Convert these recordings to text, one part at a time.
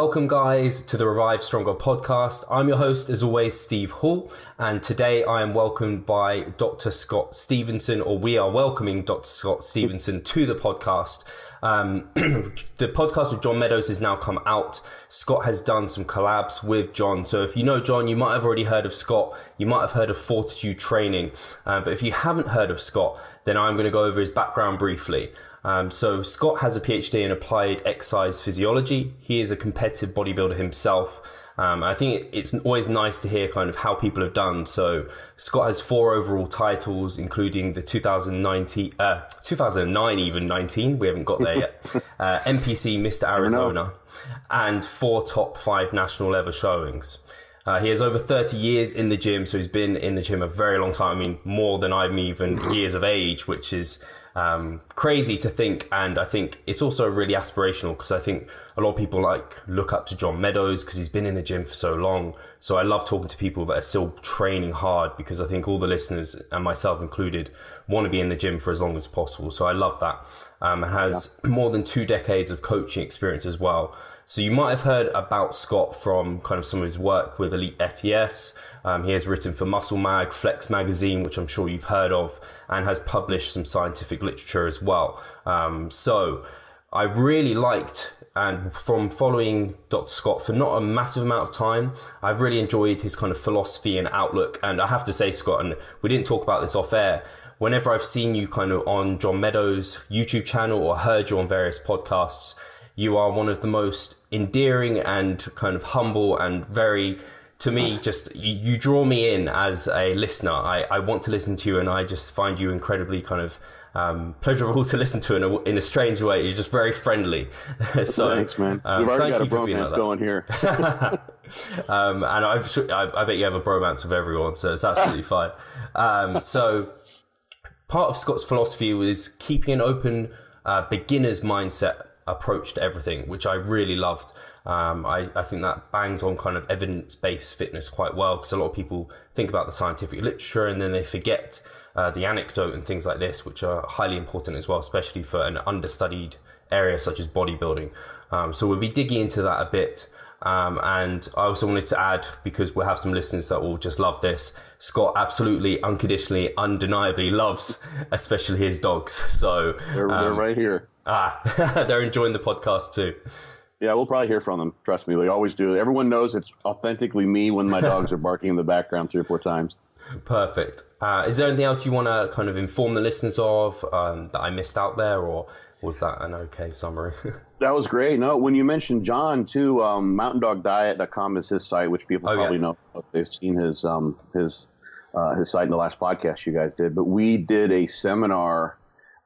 Welcome guys to the Revive Stronger podcast. I'm your host as always, Steve Hall, and today I am welcomed by Dr. Scott Stevenson, or we are welcoming Dr. Scott Stevenson to the podcast. The podcast with John Meadows has now come out. Scott has done some collabs with John. So if you know John, you might have already heard of Scott. You might have heard of Fortitude Training. But if you haven't heard of Scott, then I'm going to go over his background briefly. So Scott has a PhD in Applied Exercise Physiology. He is a competitive bodybuilder himself. I think it's always nice to hear kind of how people have done. So Scott has 4 overall titles, including the 2009 even 19, we haven't got there yet, NPC Mr. Arizona, and 4 top 5 national level showings. He has over 30 years in the gym, so he's been in the gym a very long time. I mean, more than I'm even years of age, which is crazy to think. And I think it's also really aspirational because I think a lot of people look up to John Meadows because he's been in the gym for so long. So I love talking to people that are still training hard because I think all the listeners, and myself included, want to be in the gym for as long as possible. So I love that. Has more than 2 decades of coaching experience as well. So you might have heard about Scott from kind of some of his work with Elite FTS. He has written for Muscle Mag, Flex Magazine, which I'm sure you've heard of, and has published some scientific literature as well. So I really liked, and from following Dr. Scott for not a massive amount of time, I've really enjoyed his kind of philosophy and outlook. And I have to say, Scott, and we didn't talk about this off air, whenever I've seen you kind of on John Meadows' YouTube channel or heard you on various podcasts, you are one of the most endearing and kind of humble and very, to me, just you draw me in as a listener. I want to listen to you, and I just find you incredibly kind of pleasurable to listen to in a strange way. You're just very friendly. So thanks, man. We've already got a bromance going here. And I bet you have a bromance with everyone, so it's absolutely fine. So part of Scott's philosophy was keeping an open beginner's mindset approach to everything, which I really loved. I think that bangs on kind of evidence-based fitness quite well, because a lot of people think about the scientific literature and then they forget the anecdote and things like this, which are highly important as well, especially for an understudied area such as bodybuilding. So we'll be digging into that a bit. And I also wanted to add, because we'll have some listeners that will just love this, Scott absolutely, unconditionally, undeniably loves especially his dogs. So they're right here. They're enjoying the podcast too. Yeah, we'll probably hear from them. Trust me, they always do. Everyone knows it's authentically me when my dogs are barking in the background 3 or 4 times. Perfect. Is there anything else you want to kind of inform the listeners of that I missed out there, or was that an okay summary? That was great. No, when you mentioned John too, mountaindogdiet.com is his site, which people probably know if they've seen his site in the last podcast you guys did. But we did a seminar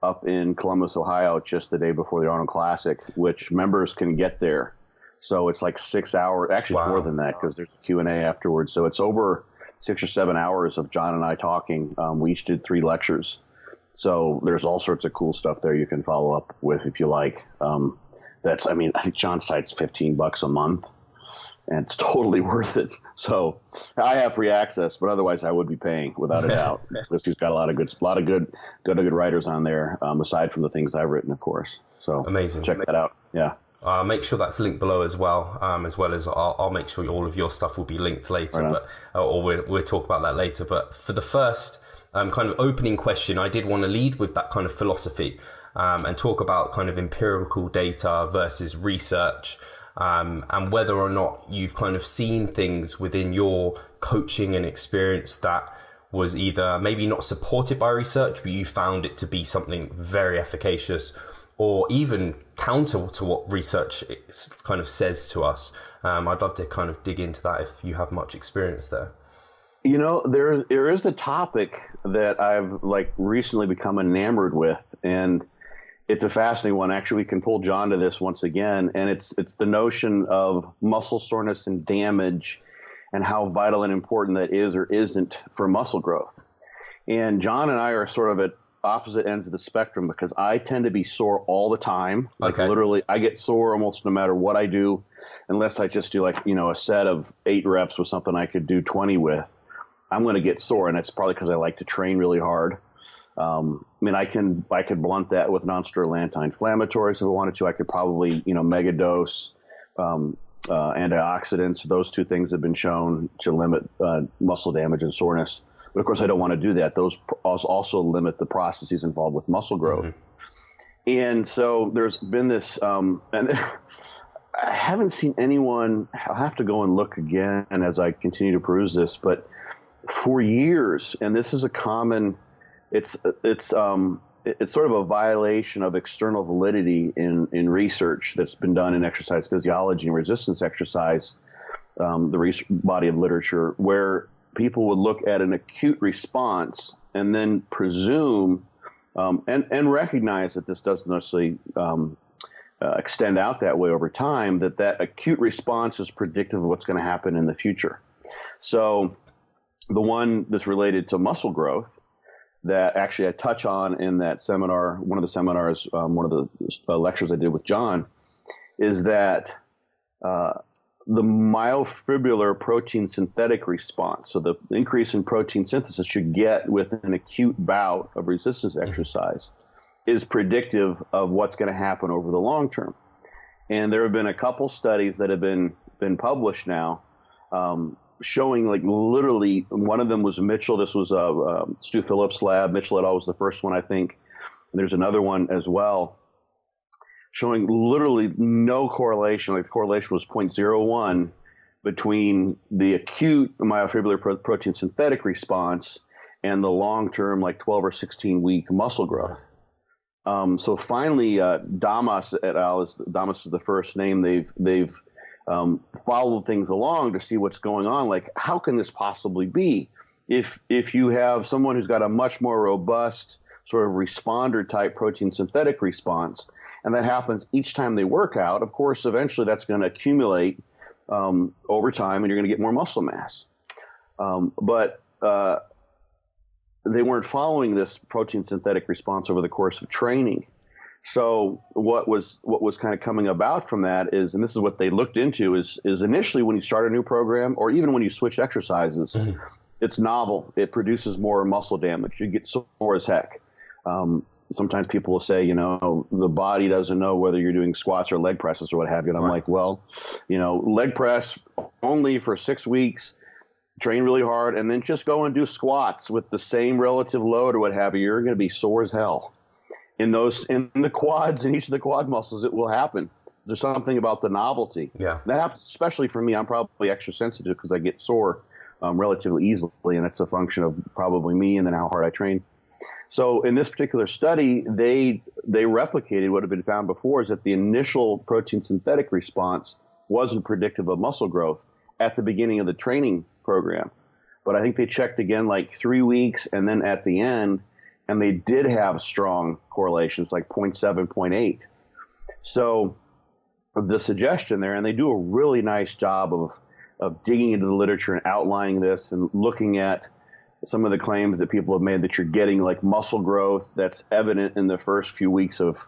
up in Columbus, Ohio, just the day before the Arnold Classic, which members can get there. So it's like 6 hours, actually more than that, because there's a Q&A afterwards. So it's over 6 or 7 hours of John and I talking. We each did 3 lectures. So there's all sorts of cool stuff there you can follow up with if you like. I think John's site's $15 a month, and it's totally worth it. So I have free access, but otherwise I would be paying without a doubt, because he's got a lot of good writers on there, aside from the things I've written, of course. So amazing. Check that out. Yeah. Make sure that's linked below as well as I'll make sure all of your stuff will be linked later, right, but we'll talk about that later. But for the first kind of opening question, I did want to lead with that kind of philosophy and talk about kind of empirical data versus research, and whether or not you've kind of seen things within your coaching and experience that was either maybe not supported by research, but you found it to be something very efficacious, or even counter to what research kind of says to us. I'd love to kind of dig into that if you have much experience there. You know, there is a topic that I've recently become enamored with, and it's a fascinating one. Actually, we can pull John to this once again, and it's the notion of muscle soreness and damage and how vital and important that is or isn't for muscle growth. And John and I are sort of at opposite ends of the spectrum, because I tend to be sore all the time. Literally, I get sore almost no matter what I do, unless I just do a set of 8 reps with something I could do 20 with. I'm going to get sore, and it's probably because I like to train really hard. I could blunt that with non-steroidal anti-inflammatories if I wanted to. I could probably, mega dose antioxidants. Those two things have been shown to limit muscle damage and soreness. But of course, I don't want to do that. Those also limit the processes involved with muscle growth. Mm-hmm. And so there's been this, and I haven't seen anyone. I'll have to go and look again as I continue to peruse this. But for years, and this is a common, it's sort of a violation of external validity in research that's been done in exercise physiology and resistance exercise, the body of literature, where people would look at an acute response and then presume and recognize that this doesn't necessarily extend out that way over time, that acute response is predictive of what's going to happen in the future. So the one that's related to muscle growth that actually I touch on in that seminar, one of the seminars, one of the lectures I did with John, is that the myofibrillar protein synthetic response, so the increase in protein synthesis you get with an acute bout of resistance exercise, is predictive of what's going to happen over the long term. And there have been a couple studies that have been published now, showing like literally, one of them was Mitchell. This was Stu Phillips' lab. Mitchell et al. Was the first one, I think. And there's another one as well, showing literally no correlation. Like the correlation was 0.01 between the acute myofibrillar protein synthetic response and the long-term, like 12 or 16-week muscle growth. So finally, Damas et al. Damas is the first name. They've follow things along to see what's going on. Like, how can this possibly be? If you have someone who's got a much more robust sort of responder type protein synthetic response, and that happens each time they work out, of course, eventually that's going to accumulate over time, and you're going to get more muscle mass. But they weren't following this protein synthetic response over the course of training. So what was kind of coming about from that is, and this is what they looked into, is initially when you start a new program, or even when you switch exercises, it's novel. It produces more muscle damage. You get sore as heck. Sometimes people will say, the body doesn't know whether you're doing squats or leg presses or what have you. And I'm like, well, leg press only for 6 weeks, train really hard, and then just go and do squats with the same relative load or what have you. You're going to be sore as hell. In the quads, in each of the quad muscles, it will happen. There's something about the novelty. Yeah. That happens, especially for me. I'm probably extra sensitive because I get sore relatively easily, and it's a function of probably me and then how hard I train. So in this particular study, they replicated what had been found before, is that the initial protein synthetic response wasn't predictive of muscle growth at the beginning of the training program. But I think they checked again like 3 weeks and then at the end, and they did have strong correlations, like 0.7, 0.8. So the suggestion there, and they do a really nice job of digging into the literature and outlining this and looking at some of the claims that people have made that you're getting like muscle growth that's evident in the first few weeks of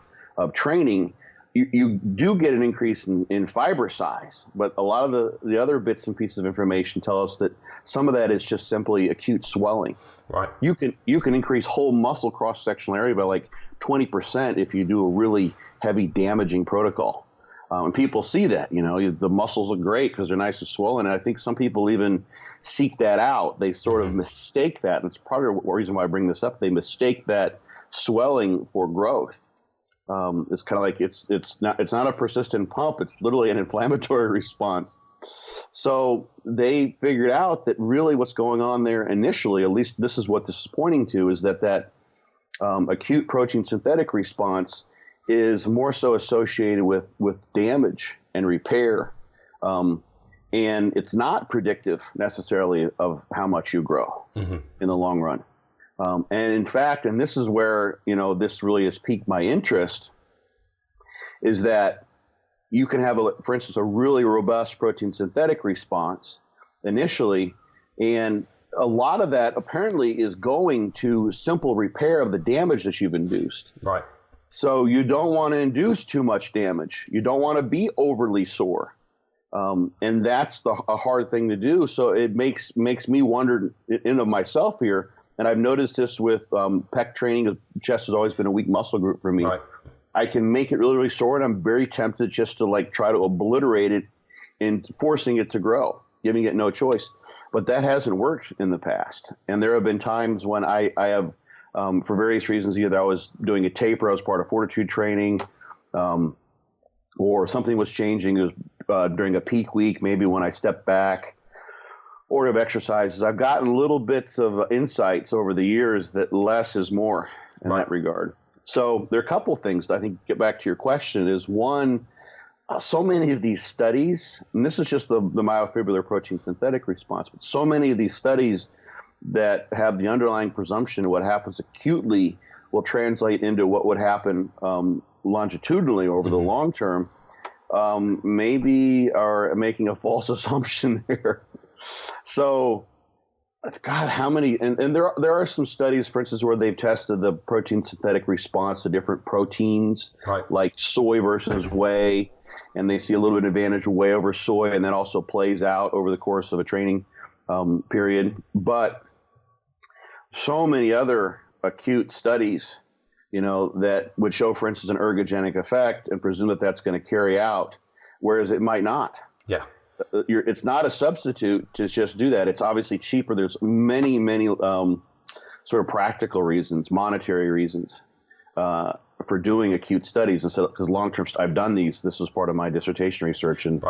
training. You do get an increase in fiber size, but a lot of the other bits and pieces of information tell us that some of that is just simply acute swelling. Right. You can increase whole muscle cross-sectional area by like 20% if you do a really heavy damaging protocol. And people see that, the muscles look great because they're nice and swollen. And I think some people even seek that out. They sort of mistake that. And it's probably the reason why I bring this up. They mistake that swelling for growth. It's kind of like it's not a persistent pump. It's literally an inflammatory response. So they figured out that really what's going on there initially, at least this is what this is pointing to, is that acute protein synthetic response is more so associated with damage and repair. And it's not predictive necessarily of how much you grow in the long run. And in fact, and this is where, this really has piqued my interest, is that you can have, for instance, a really robust protein synthetic response initially, and a lot of that apparently is going to simple repair of the damage that you've induced. Right. So you don't want to induce too much damage. You don't want to be overly sore. And that's a hard thing to do. So it makes me wonder in of myself here. And I've noticed this with pec training. Chest has always been a weak muscle group for me. Right. I can make it really, really sore, and I'm very tempted just to try to obliterate it and forcing it to grow, giving it no choice. But that hasn't worked in the past. And there have been times when I have, for various reasons, either I was doing a taper, I was part of fortitude training, or something was changing. It was during a peak week, maybe when I stepped back, order of exercises. I've gotten little bits of insights over the years that less is more in that regard. So there are a couple things that I think get back to your question is one, so many of these studies, and this is just the myofibrillar protein synthetic response, but so many of these studies that have the underlying presumption of what happens acutely will translate into what would happen longitudinally over the long term, maybe are making a false assumption there. So, God, how many? And there are some studies, for instance, where they've tested the protein synthetic response to different proteins, like soy versus whey, and they see a little bit of advantage of whey over soy, and that also plays out over the course of a training period. But so many other acute studies, that would show, for instance, an ergogenic effect and presume that that's going to carry out, whereas it might not. Yeah. It's not a substitute to just do that. It's obviously cheaper. There's many, many sort of practical reasons, monetary reasons for doing acute studies instead, because long-term, I've done these. This was part of my dissertation research, and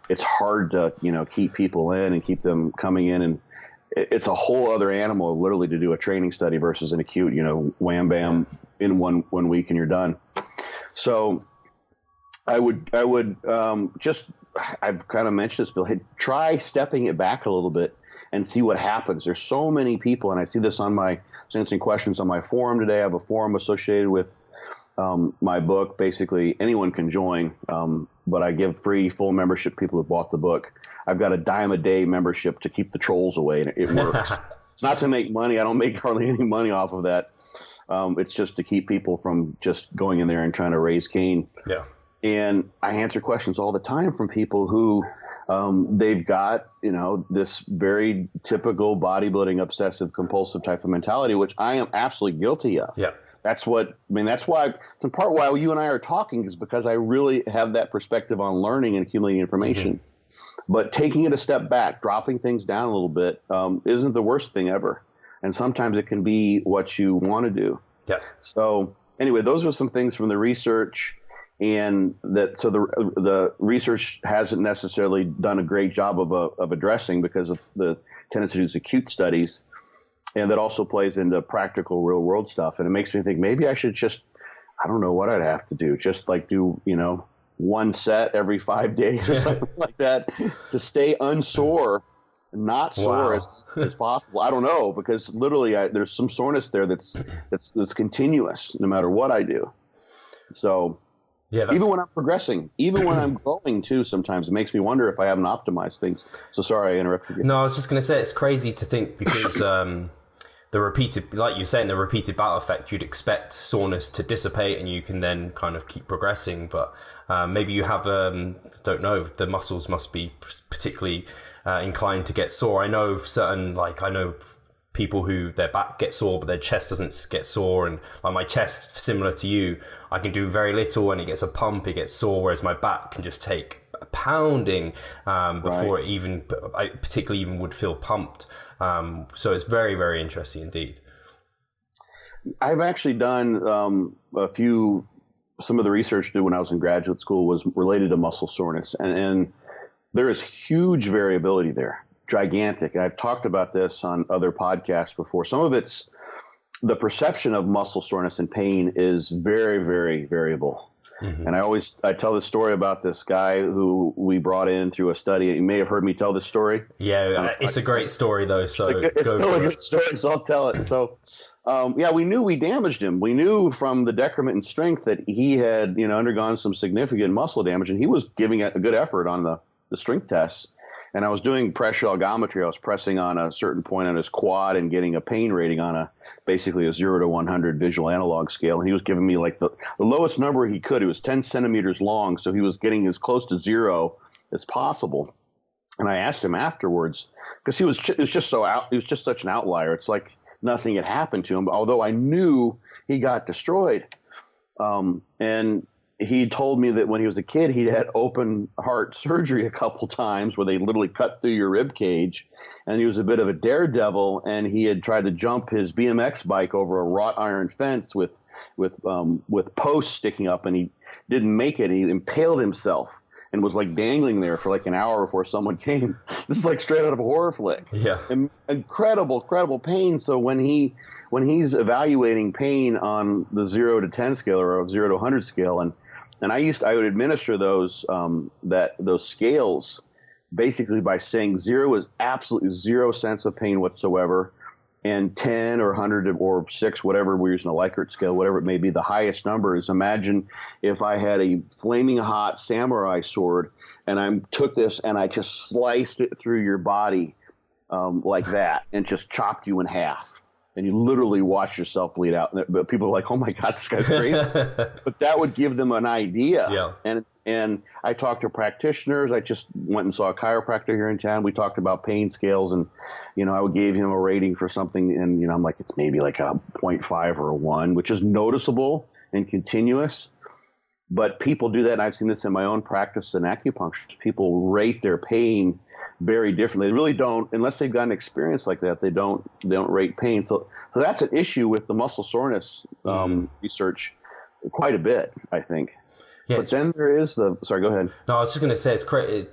it's hard to, keep people in and keep them coming in, and it's a whole other animal, literally, to do a training study versus an acute, wham bam in one week and you're done. So I would just, I've kind of mentioned this, Bill, hey, try stepping it back a little bit and see what happens. There's so many people, and I see this on answering questions on my forum today. I have a forum associated with my book. Basically, anyone can join, but I give free full membership to people who bought the book. I've got a $10 a day membership to keep the trolls away, and it works. It's not to make money. I don't make hardly any money off of that. It's just to keep people from just going in there and trying to raise Cain. Yeah. And I answer questions all the time from people who they've got, this very typical bodybuilding obsessive compulsive type of mentality, which I am absolutely guilty of. Yeah. That's why it's in part why you and I are talking, is because I really have that perspective on learning and accumulating information. But taking it a step back, dropping things down a little bit, isn't the worst thing ever. And sometimes it can be what you want to do. Yeah. So anyway, those are some things from the research. And so the research hasn't necessarily done a great job of addressing, because of the tendency to do acute studies, and that also plays into practical real world stuff. And it makes me think maybe I should just, I don't know what I'd have to do, just like do one set every 5 days or something like that to stay unsore, not sore as possible. I don't know, because literally there's some soreness there that's continuous no matter what I do. So. Yeah, even when I'm progressing, even when I'm growing too, sometimes it makes me wonder if I haven't optimized things. So sorry I interrupted you. No, I was just going to say, it's crazy to think, because the repeated, like you're saying, the repeated battle effect, you'd expect soreness to dissipate and you can then kind of keep progressing. But maybe you have, don't know, the muscles must be particularly inclined to get sore. I know people who their back gets sore but their chest doesn't get sore, and like my chest, similar to you, I can do very little and it gets a pump, it gets sore, whereas my back can just take a pounding before it even, I particularly even would feel pumped. So it's very, very interesting indeed. I've actually done some of the research I did when I was in graduate school was related to muscle soreness, and there is huge variability there. Gigantic. I've talked about this on other podcasts before. Some of it's the perception of muscle soreness and pain is very, very variable. Mm-hmm. And I tell this story about this guy who we brought in through a study. You may have heard me tell this story. Yeah, it's a great story though. So it's still a good story, so I'll tell it. So, we knew we damaged him. We knew from the decrement in strength that he had, undergone some significant muscle damage, and he was giving a good effort on the strength tests. And I was doing pressure algometry. I was pressing on a certain point on his quad and getting a pain rating on basically a 0 to 100 visual analog scale. And he was giving me like the lowest number he could. It was 10 centimeters long, so he was getting as close to 0 as possible. And I asked him afterwards, because he was just such an outlier. It's like nothing had happened to him, although I knew he got destroyed. And he told me that when he was a kid, he had open heart surgery a couple times where they literally cut through your rib cage, and he was a bit of a daredevil, and he had tried to jump his BMX bike over a wrought iron fence with posts sticking up, and he didn't make it. He impaled himself and was like dangling there for like an hour before someone came. This is like straight out of a horror flick. Yeah. Incredible pain. So when he's evaluating pain on the 0 to 10 scale or a 0 to 100 scale, and I would administer those scales basically by saying 0 is absolutely 0 sense of pain whatsoever, and 10 or 100 or 6, whatever, we're using a Likert scale, whatever it may be, the highest number is, imagine if I had a flaming hot samurai sword and I took this and I just sliced it through your body like that and just chopped you in half. And you literally watch yourself bleed out. But people are like, oh my God, this guy's crazy. But that would give them an idea. Yeah. And I talked to practitioners. I just went and saw a chiropractor here in town. We talked about pain scales, and, I gave him a rating for something, and, I'm like, it's maybe like a 0.5 or a 1, which is noticeable and continuous. But people do that, and I've seen this in my own practice in acupuncture. People rate their pain very differently. They really don't, unless they've got an experience like that, they don't rate pain. So that's an issue with the muscle soreness research quite a bit, I think. Yeah, but then there is sorry, go ahead. No, I was just going to say,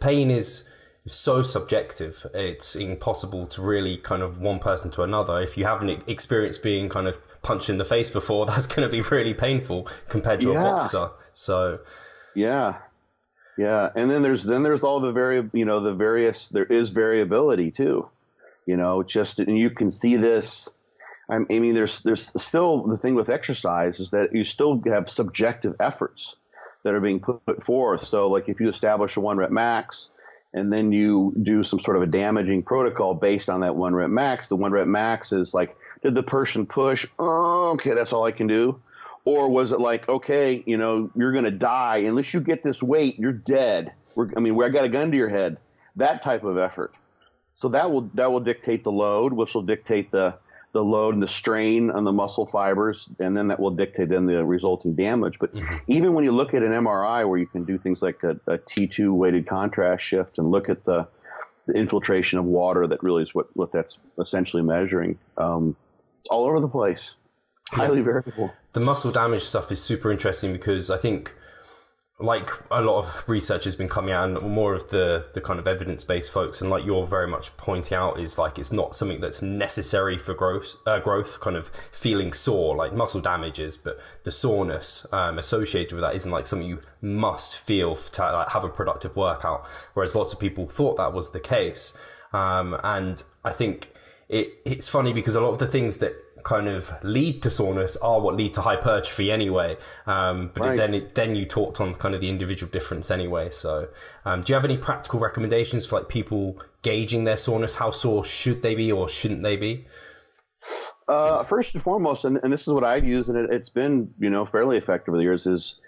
pain is so subjective. It's impossible to really kind of one person to another. If you haven't experienced being kind of punched in the face before, that's going to be really painful compared to a boxer. So yeah. And then there's all the various, there is variability too, and you can see this. I mean, there's still the thing with exercise is that you still have subjective efforts that are being put forth. So like if you establish a 1 rep max and then you do some sort of a damaging protocol based on that 1 rep max, the 1 rep max is like, did the person push? Oh, okay, that's all I can do. Or was it like, okay, you're going to die. Unless you get this weight, you're dead. I got a gun to your head. That type of effort. So that will dictate the load, which will dictate the load and the strain on the muscle fibers, and then that will dictate then the resulting damage. But even when you look at an MRI where you can do things like a T2 weighted contrast shift and look at the infiltration of water, that really is what that's essentially measuring. It's all over the place. Highly variable. The muscle damage stuff is super interesting because I think, like a lot of research has been coming out, and more of the kind of evidence-based folks, and like you're very much pointing out, is like it's not something that's necessary for growth, kind of feeling sore, like muscle damages, but the soreness associated with that isn't like something you must feel to like, have a productive workout, whereas lots of people thought that was the case. And I think it's funny because a lot of the things that kind of lead to soreness are what lead to hypertrophy anyway. But right. then you talked on kind of the individual difference anyway. So do you have any practical recommendations for like people gauging their soreness? How sore should they be or shouldn't they be? First and foremost, and this is what I use, and it's been fairly effective over the years, is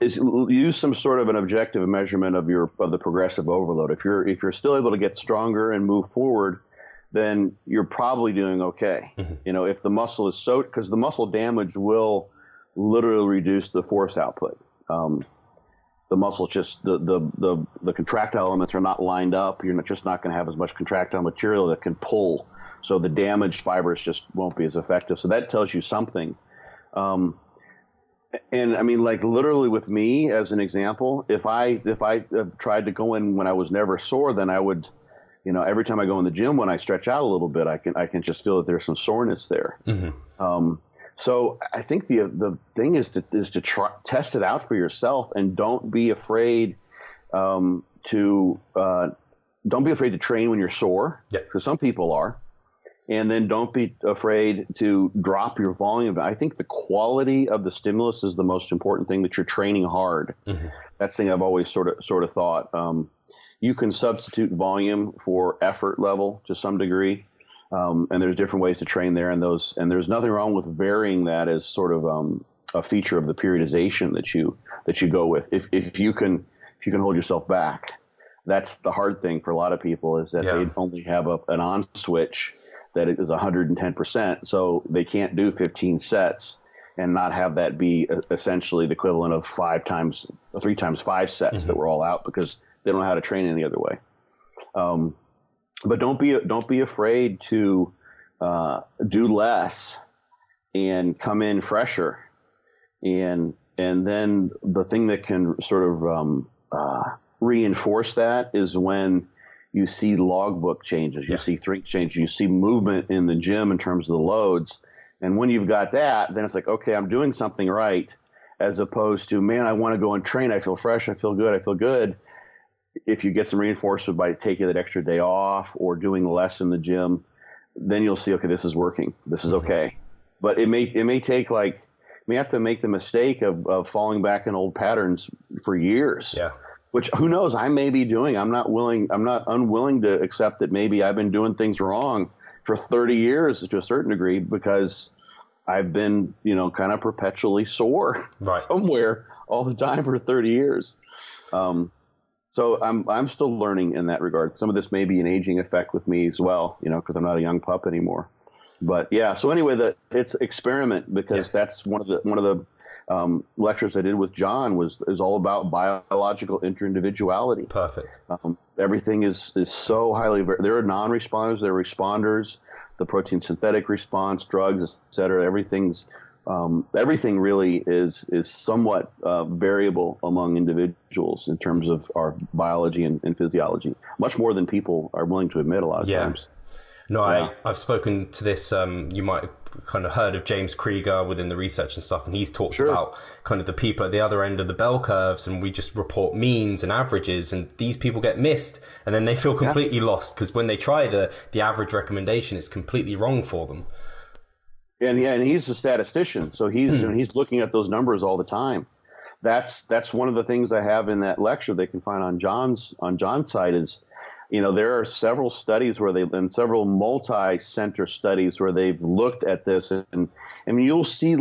use some sort of an objective measurement of the progressive overload. If you're still able to get stronger and move forward, then you're probably doing okay. Mm-hmm. If the muscle is because the muscle damage will literally reduce the force output. The muscle just the contractile elements are not lined up. You're just not going to have as much contractile material that can pull. So the damaged fibers just won't be as effective. So that tells you something. And I mean, like literally with me as an example, if I tried to go in when I was never sore, then I would. Every time I go in the gym, when I stretch out a little bit, I can just feel that there's some soreness there. Mm-hmm. So I think the thing is to test it out for yourself, and don't be afraid to train when you're sore, because some people are, and then don't be afraid to drop your volume. I think the quality of the stimulus is the most important thing. That you're training hard. Mm-hmm. That's the thing I've always sort of thought. You can substitute volume for effort level to some degree, and there's different ways to train there. And there's nothing wrong with varying that as sort of a feature of the periodization that you go with. If you can hold yourself back, that's the hard thing for a lot of people, is that they only have an on switch that is 110%, so they can't do 15 sets. and not have that be essentially the equivalent of 3 times 5 sets that were all out because they don't know how to train any other way. But don't be afraid to do less and come in fresher. And then the thing that can sort of reinforce that is when you see logbook changes, you see strength changes, you see movement in the gym in terms of the loads. And when you've got that, then it's like, okay, I'm doing something right, as opposed to, man, I want to go and train. I feel fresh. I feel good. If you get some reinforcement by taking that extra day off or doing less in the gym, then you'll see, okay, this is working. This is okay. But it may take may have to make the mistake of falling back in old patterns for years. Yeah. Which who knows, I may be doing. I'm not unwilling to accept that maybe I've been doing things wrong for 30 years to a certain degree because I've been, kind of perpetually sore somewhere all the time for 30 years. So I'm still learning in that regard. Some of this may be an aging effect with me as well, because I'm not a young pup anymore. But yeah, so anyway, it's experiment because that's one of the lectures I did with John is all about biological interindividuality. Perfect. Everything is so highly. There are non-responders, there are responders. The protein synthetic response, drugs, et cetera. Everything really is somewhat variable among individuals in terms of our biology and physiology, much more than people are willing to admit a lot of times. No, I've spoken to this. You might have kind of heard of James Krieger within the research and stuff, and he's talked about kind of the people at the other end of the bell curves, and we just report means and averages, and these people get missed, and then they feel completely lost because when they try the average recommendation, it's completely wrong for them. And he's a statistician, so he's looking at those numbers all the time. That's one of the things I have in that lecture they can find on John's site is, there are several studies several multi-center studies where they've looked at this, and you'll see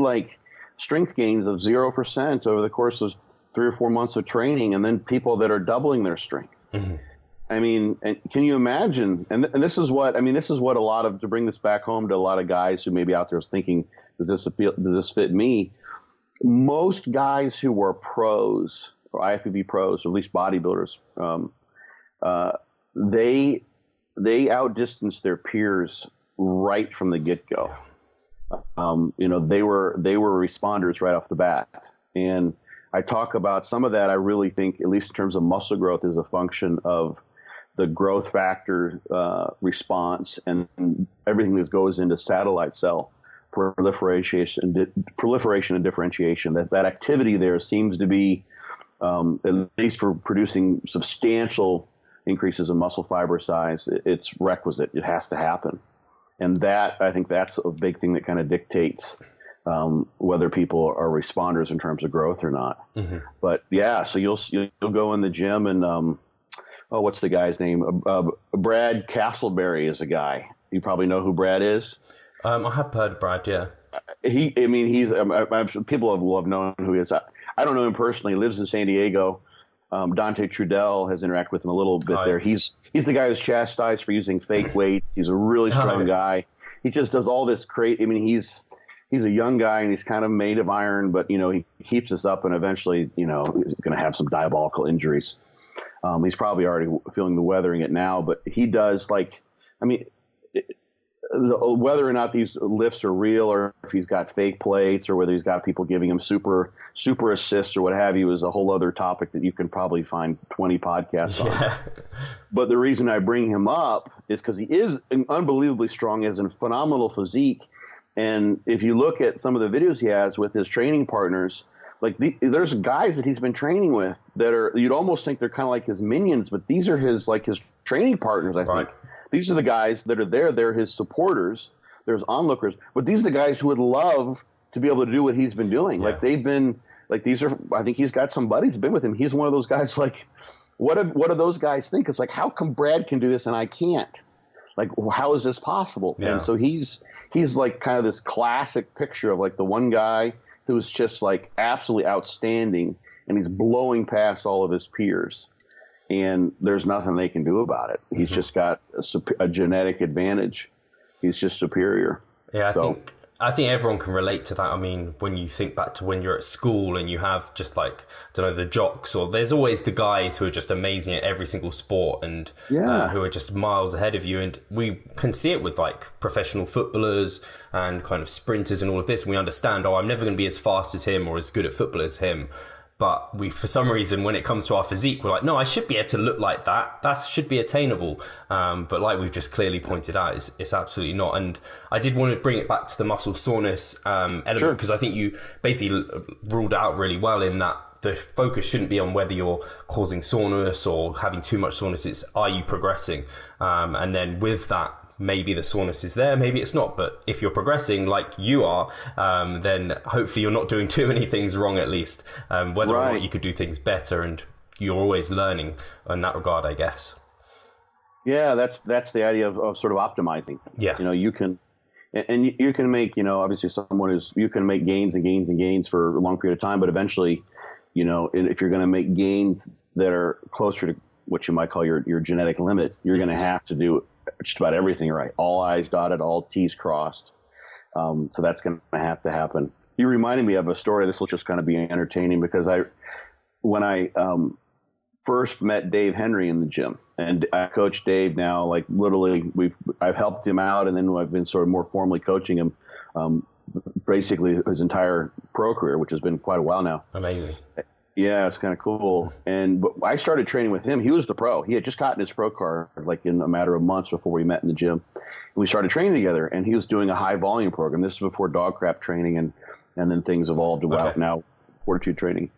strength gains of 0% over the course of 3 or 4 months of training, and then people that are doubling their strength. Mm-hmm. I mean, and can you imagine? And this is what a lot of, to bring this back home to a lot of guys who may be out there thinking, does this fit me? Most guys who were pros or IFBB pros, or at least bodybuilders, they outdistanced their peers right from the get-go. They were responders right off the bat. And I talk about some of that. I really think, at least in terms of muscle growth, is a function of the growth factor response and everything that goes into satellite cell proliferation and differentiation. That activity there seems to be, at least for producing substantial increases in muscle fiber size, it's requisite. It has to happen. And I think that's a big thing that kind of dictates whether people are responders in terms of growth or not. Mm-hmm. But yeah, so you'll go in the gym and what's the guy's name? Brad Castleberry is a guy. You probably know who Brad is. I have heard of Brad. Yeah. I'm sure people will have known who he is. I don't know him personally. He lives in San Diego. Dante Trudell has interacted with him a little bit there. He's the guy who's chastised for using fake weights. He's a really strong guy. He just does all this he's a young guy and he's kind of made of iron, but he keeps this up and eventually, he's going to have some diabolical injuries. He's probably already feeling the weathering it now, but he does whether or not these lifts are real or if he's got fake plates or whether he's got people giving him super assists or what have you is a whole other topic that you can probably find 20 podcasts on. But the reason I bring him up is because he is unbelievably strong, has a phenomenal physique. And if you look at some of the videos he has with his training partners, there's guys that he's been training with that are, you'd almost think they're kind of like his minions, but these are his training partners, I think. These are the guys that are there. They're his supporters. There's onlookers. But these are the guys who would love to be able to do what he's been doing. Yeah. I think he's got some buddies been with him. He's one of those guys what do those guys think? It's how come Brad can do this and I can't? How is this possible? Yeah. And so he's kind of this classic picture of the one guy who's just absolutely outstanding and he's blowing past all of his peers. And there's nothing they can do about it. He's just got a genetic advantage. He's just superior. Yeah, I think I think everyone can relate to that. I mean, when you think back to when you're at school and you have just like, I don't know, the jocks, or there's always the guys who are just amazing at every single sport and who are just miles ahead of you. And we can see it with like professional footballers and kind of sprinters and all of this. And we understand, I'm never going to be as fast as him or as good at football as him. But we, for some reason, when it comes to our physique, we're like, no, I should be able to look like that. That should be attainable. But like we've just clearly pointed out, it's absolutely not. And I did want to bring it back to the muscle soreness element, because I think you basically ruled out really well in that the focus shouldn't be on whether you're causing soreness or having too much soreness. It's, are you progressing? And then with that, maybe the soreness is there, maybe it's not. But if you're progressing like you are, then hopefully you're not doing too many things wrong, at least. Whether or not you could do things better, and you're always learning in that regard, I guess. Yeah, that's the idea of sort of optimizing. Yeah. You can, and you can make, obviously you can make gains and gains and gains for a long period of time, but eventually, if you're going to make gains that are closer to what you might call your genetic limit, you're going to have to do just about everything right. All I's dotted, all T's crossed. So that's going to have to happen. You reminded me of a story. This will just kind of be entertaining, because when I first met Dave Henry in the gym, and I coach Dave now, like literally I've helped him out, and then I've been sort of more formally coaching him basically his entire pro career, which has been quite a while now. Amazing. Yeah, it's kind of cool. But I started training with him. He was the pro. He had just gotten his pro card like in a matter of months before we met in the gym. And we started training together, and he was doing a high volume program. This is before dog crap training, and then things evolved about now fortitude training.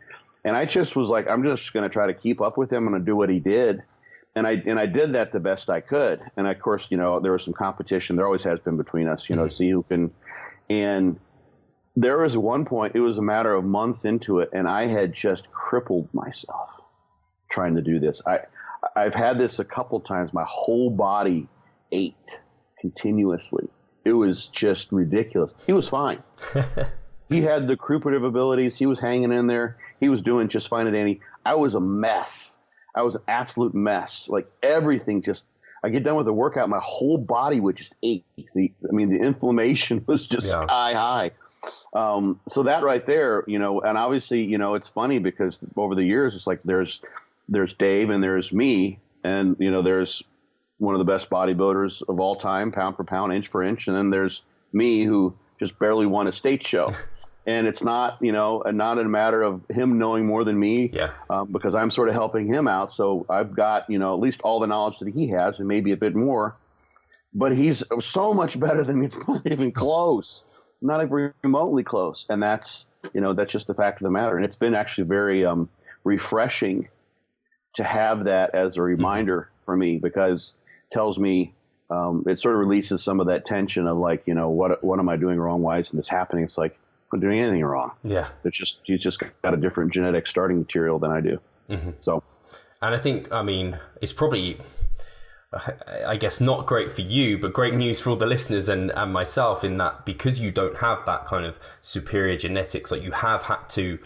And I just was like, I'm just going to try to keep up with him. I'm going to do what he did. And I did that the best I could. And of course, there was some competition. There always has been between us, to see who can. And there was one point, it was a matter of months into it, and I had just crippled myself trying to do this. I've had this a couple times. My whole body ached continuously. It was just ridiculous. He was fine. He had the recuperative abilities. He was hanging in there. He was doing just fine at Annie. I was a mess. I was an absolute mess. Like everything I get done with the workout, my whole body would just ache. The inflammation was just sky high. So that right there, and obviously, it's funny because over the years, it's like there's Dave and there's me, and, there's one of the best bodybuilders of all time, pound for pound, inch for inch. And then there's me, who just barely won a state show. And it's not, not a matter of him knowing more than me, because I'm sort of helping him out. So I've got, at least all the knowledge that he has, and maybe a bit more, but he's so much better than me. It's not even close. Not even remotely close. And that's just the fact of the matter. And it's been actually very refreshing to have that as a reminder for me, because it tells me, it sort of releases some of that tension of like, what am I doing wrong? Why isn't this happening? It's like, I'm not doing anything wrong. Yeah. He's just got a different genetic starting material than I do. Mm-hmm. So, and I think, it's probably, I guess, not great for you, but great news for all the listeners and myself, in that because you don't have that kind of superior genetics, like you have had to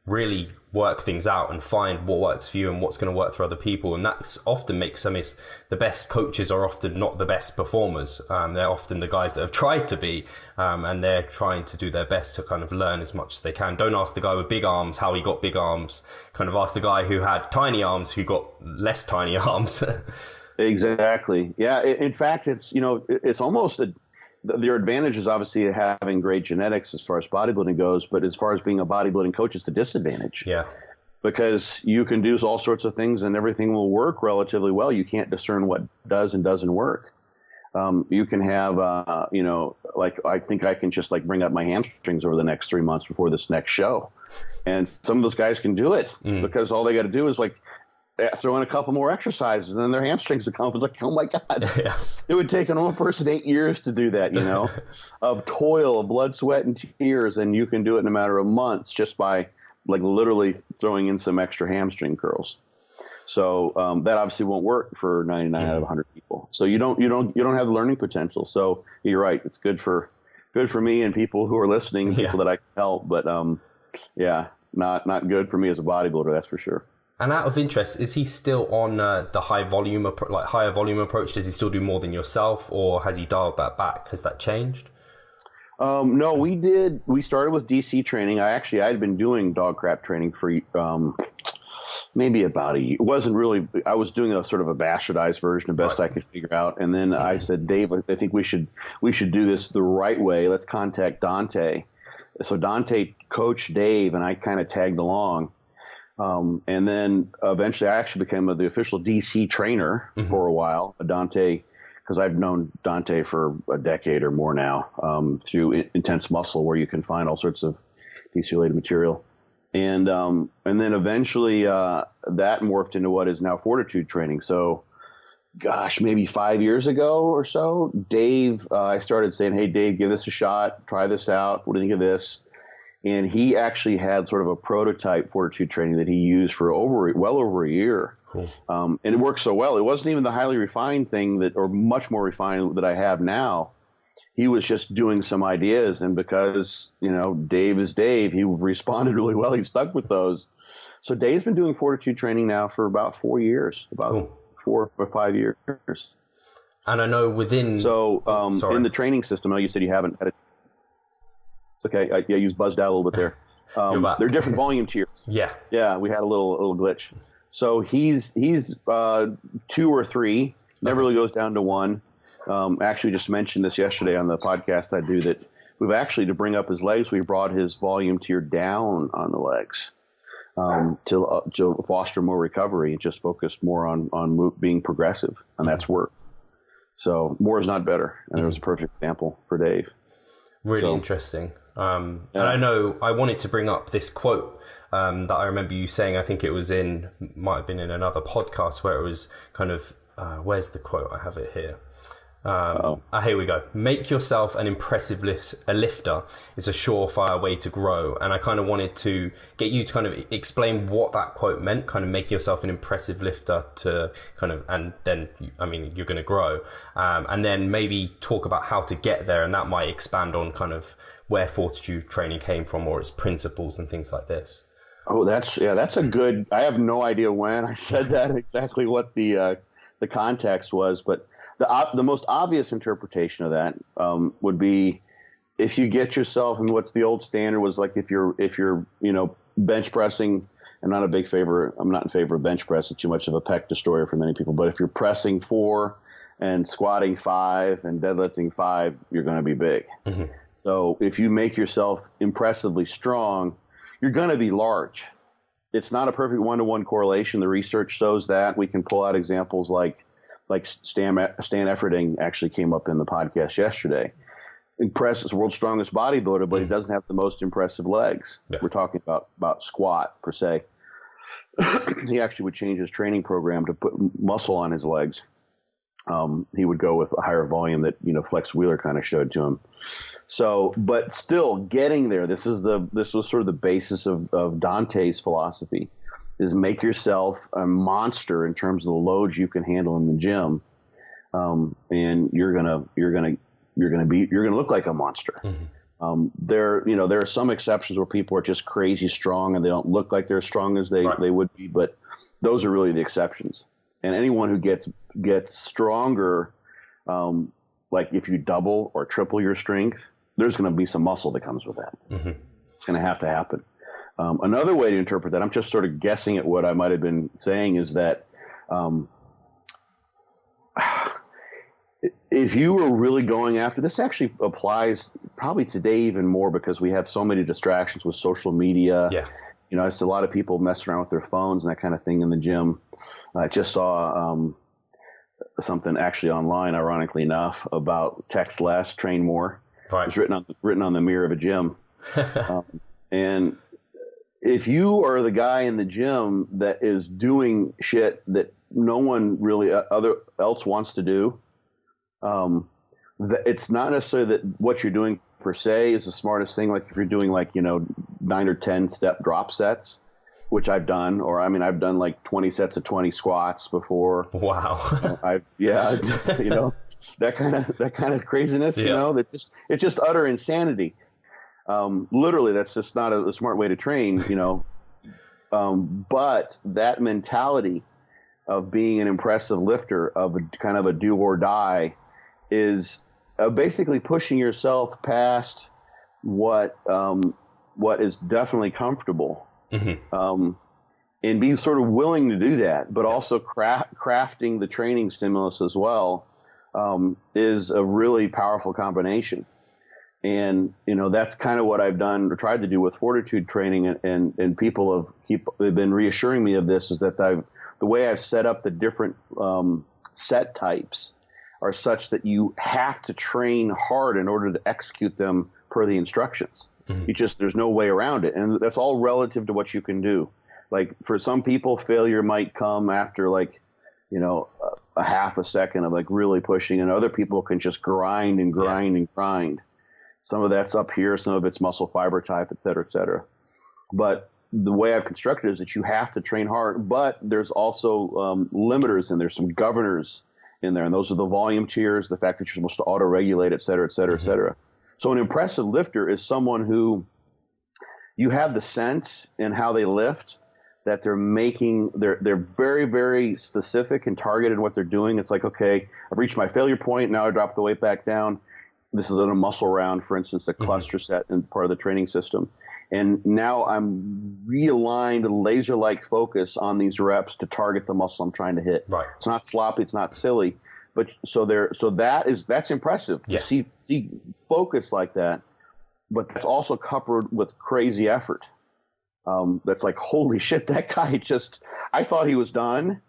really work things out and find what works for you and what's going to work for other people. And that often makes the best coaches are often not the best performers. They're often the guys that have tried to be, and they're trying to do their best to kind of learn as much as they can. Don't ask the guy with big arms how he got big arms. Kind of ask the guy who had tiny arms who got less tiny arms. Exactly. Yeah. In fact, it's, it's almost their advantage is obviously having great genetics as far as bodybuilding goes, but as far as being a bodybuilding coach, it's a disadvantage. Yeah. Because you can do all sorts of things and everything will work relatively well. You can't discern what does and doesn't work. You can have, like, I think I can just like bring up my hamstrings over the next 3 months before this next show. And some of those guys can do it because all they got to do is like, throw in a couple more exercises, and then their hamstrings will come. It's like, oh my God. Yeah. It would take a normal person 8 years to do that, of toil, of blood, sweat, and tears, and you can do it in a matter of months just by like literally throwing in some extra hamstring curls. So that obviously won't work for 99 out of 100 people. So you don't have the learning potential. So you're right. It's good for me and people who are listening, people that I can help. But not good for me as a bodybuilder. That's for sure. And out of interest, is he still on the higher volume approach? Does he still do more than yourself, or has he dialed that back? Has that changed? No, we started with DC training. I had been doing dog crap training for maybe about a year. It wasn't really, I was doing a sort of a bastardized version, the best I could figure out. And then I said, Dave, I think we should do this the right way. Let's contact Dante. So Dante coached Dave and I kind of tagged along. And then eventually I actually became the official DC trainer for a while. Dante, because I've known Dante for a decade or more now, through Intense Muscle, where you can find all sorts of DC related material. And then eventually that morphed into what is now Fortitude training. So, gosh, maybe 5 years ago or so, Dave, I started saying, hey, Dave, give this a shot. Try this out. What do you think of this? And he actually had sort of a prototype Fortitude training that he used for well over a year. Cool. And it worked so well. It wasn't even the highly refined thing or much more refined that I have now. He was just doing some ideas, and because, Dave is Dave, he responded really well. He stuck with those. So Dave's been doing Fortitude training now for about 4 years, about 4 or 5 years. And I know within... So in the training system, you said you haven't had it. It's okay. You buzzed out a little bit there. There are different volume tiers. Yeah, we had a little glitch. So he's 2 or 3, never really goes down to 1. Actually just mentioned this yesterday on the podcast I do, that we've actually, to bring up his legs, we brought his volume tier down on the legs to foster more recovery and just focus more on being progressive, and that's work. So more is not better, and it was a perfect example for Dave. Really interesting. And I know I wanted to bring up this quote that I remember you saying. I think it was might have been in another podcast where it was kind of, where's the quote? I have it here. Here we go. Make yourself an impressive lifter. It's a surefire way to grow. And I kind of wanted to get you to kind of explain what that quote meant, kind of making yourself an impressive lifter to kind of, and then, you're going to grow. And then maybe talk about how to get there. And that might expand on kind of where Fortitude training came from, or its principles and things like this. Oh, that's a good, I have no idea when I said that, exactly what the context was, but the most obvious interpretation of that would be, if you get yourself, and what's the old standard was, like, if you're bench pressing, I'm not in favor of bench press. It's too much of a pec destroyer for many people. But if you're pressing 4 and squatting 5 and deadlifting 5, you're going to be big. Mm-hmm. So if you make yourself impressively strong, you're going to be large. It's not a perfect one-to-one correlation. The research shows that. We can pull out examples like Stan Efferding actually came up in the podcast yesterday. Impressive, world's strongest bodybuilder, but he doesn't have the most impressive legs. Yeah. We're talking about squat per se. He actually would change his training program to put muscle on his legs. He would go with a higher volume that Flex Wheeler kind of showed to him. So, but still getting there. This was sort of the basis of Dante's philosophy. Is make yourself a monster in terms of the loads you can handle in the gym, and you're gonna look like a monster. Mm-hmm. There are some exceptions where people are just crazy strong and they don't look like they're as strong as they would be, but those are really the exceptions. And anyone who gets stronger, like if you double or triple your strength, there's going to be some muscle that comes with that. Mm-hmm. It's going to have to happen. Another way to interpret that, I'm just sort of guessing at what I might have been saying, is that if you were really going after, this actually applies probably today even more, because we have so many distractions with social media. Yeah. I see a lot of people messing around with their phones and that kind of thing in the gym. I just saw something actually online, ironically enough, about text less, train more. Right. It was written on the mirror of a gym. And if you are the guy in the gym that is doing shit that no one really else wants to do, it's not necessarily that what you're doing per se is the smartest thing. Like if you're doing 9 or 10 step drop sets, which I've done, or I've done like 20 sets of 20 squats before. Wow. That kind of craziness. Yeah. It's just utter insanity. Literally, that's just not a smart way to train, but that mentality of being an impressive lifter, of a kind of a do or die, is basically pushing yourself past what is definitely comfortable, and being sort of willing to do that, but also crafting the training stimulus as well, is a really powerful combination. And, that's kind of what I've done or tried to do with fortitude training. And people have been reassuring me of this, is that the way I've set up the different set types are such that you have to train hard in order to execute them per the instructions. There's no way around it. And that's all relative to what you can do. Like for some people, failure might come after a half a second of really pushing, and other people can just grind and grind and grind. Some of that's up here, some of it's muscle fiber type, et cetera, et cetera. But the way I've constructed it is that you have to train hard, but there's also limiters, and there's some governors in there, and those are the volume tiers, the fact that you're supposed to auto-regulate, et cetera, et cetera, et cetera. So an impressive lifter is someone who you have the sense in how they lift, that they're very, very specific and targeted in what they're doing. It's like, okay, I've reached my failure point. Now I drop the weight back down. This is in a muscle round, for instance, a cluster set and part of the training system. And now I'm realigned, laser-like focus on these reps to target the muscle I'm trying to hit. Right. It's not sloppy. It's not silly. But that's impressive to see focus like that. But that's also coupled with crazy effort. That's like, holy shit, that guy I thought he was done.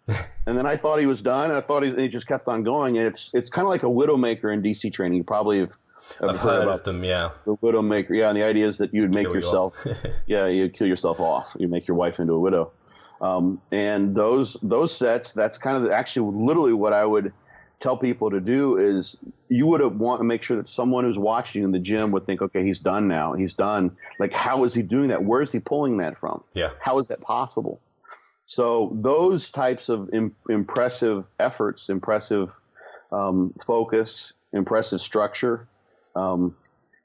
And then I thought he was done. And I thought he just kept on going. And it's kind of like a Widowmaker in DC training. You probably have heard of them, yeah. The Widowmaker. Yeah. And the idea is that you'd make yourself, you'd kill yourself off. You make your wife into a widow. And those sets, that's kind of actually literally what I would tell people to do. Is you would want to make sure that someone who's watching in the gym would think, okay, he's done now. He's done. Like, how is he doing that? Where is he pulling that from? Yeah. How is that possible? So those types of impressive efforts, impressive focus, impressive structure.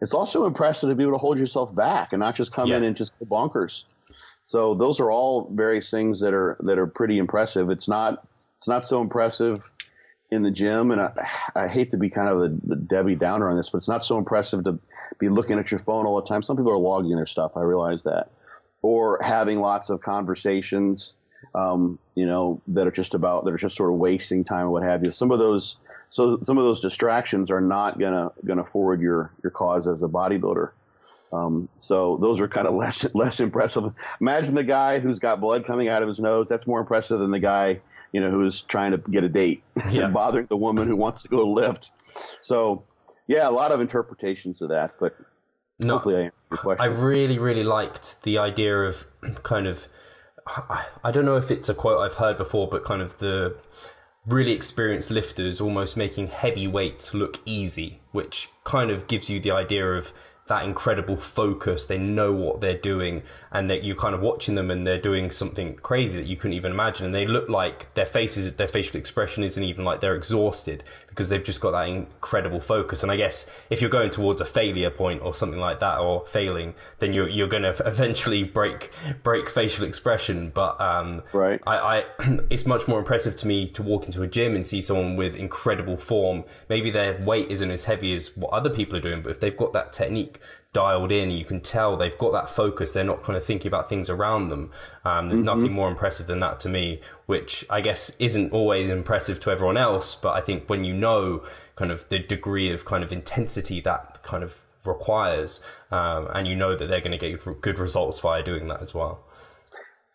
It's also impressive to be able to hold yourself back and not just come in and just go bonkers. So those are all various things that are pretty impressive. It's not so impressive in the gym, and I hate to be kind of the Debbie Downer on this, but it's not so impressive to be looking at your phone all the time. Some people are logging their stuff. I realize that. Or having lots of conversations, that are just sort of wasting time or what have you. Some of those distractions are not gonna forward your cause as a bodybuilder. So those are kind of less impressive. Imagine the guy who's got blood coming out of his nose. That's more impressive than the guy, who's trying to get a date and bothering the woman who wants to go lift. So a lot of interpretations of that, but hopefully I answered your question. I really, really liked the idea of kind of, I don't know if it's a quote I've heard before, but kind of the really experienced lifters almost making heavy weights look easy, which kind of gives you the idea of that incredible focus. They know what they're doing, and that you're kind of watching them and they're doing something crazy that you couldn't even imagine. And they look like their facial expression isn't even like they're exhausted, because they've just got that incredible focus. And I guess if you're going towards a failure point or something like that, or failing, then you're going to eventually break facial expression. But right. I it's much more impressive to me to walk into a gym and see someone with incredible form. Maybe their weight isn't as heavy as what other people are doing, but if they've got that technique dialed in, you can tell they've got that focus. They're not kind of thinking about things around them. There's nothing more impressive than that to me, which I guess isn't always impressive to everyone else. But I think when you know kind of the degree of kind of intensity that kind of requires, and you know that they're going to get good results via doing that as well.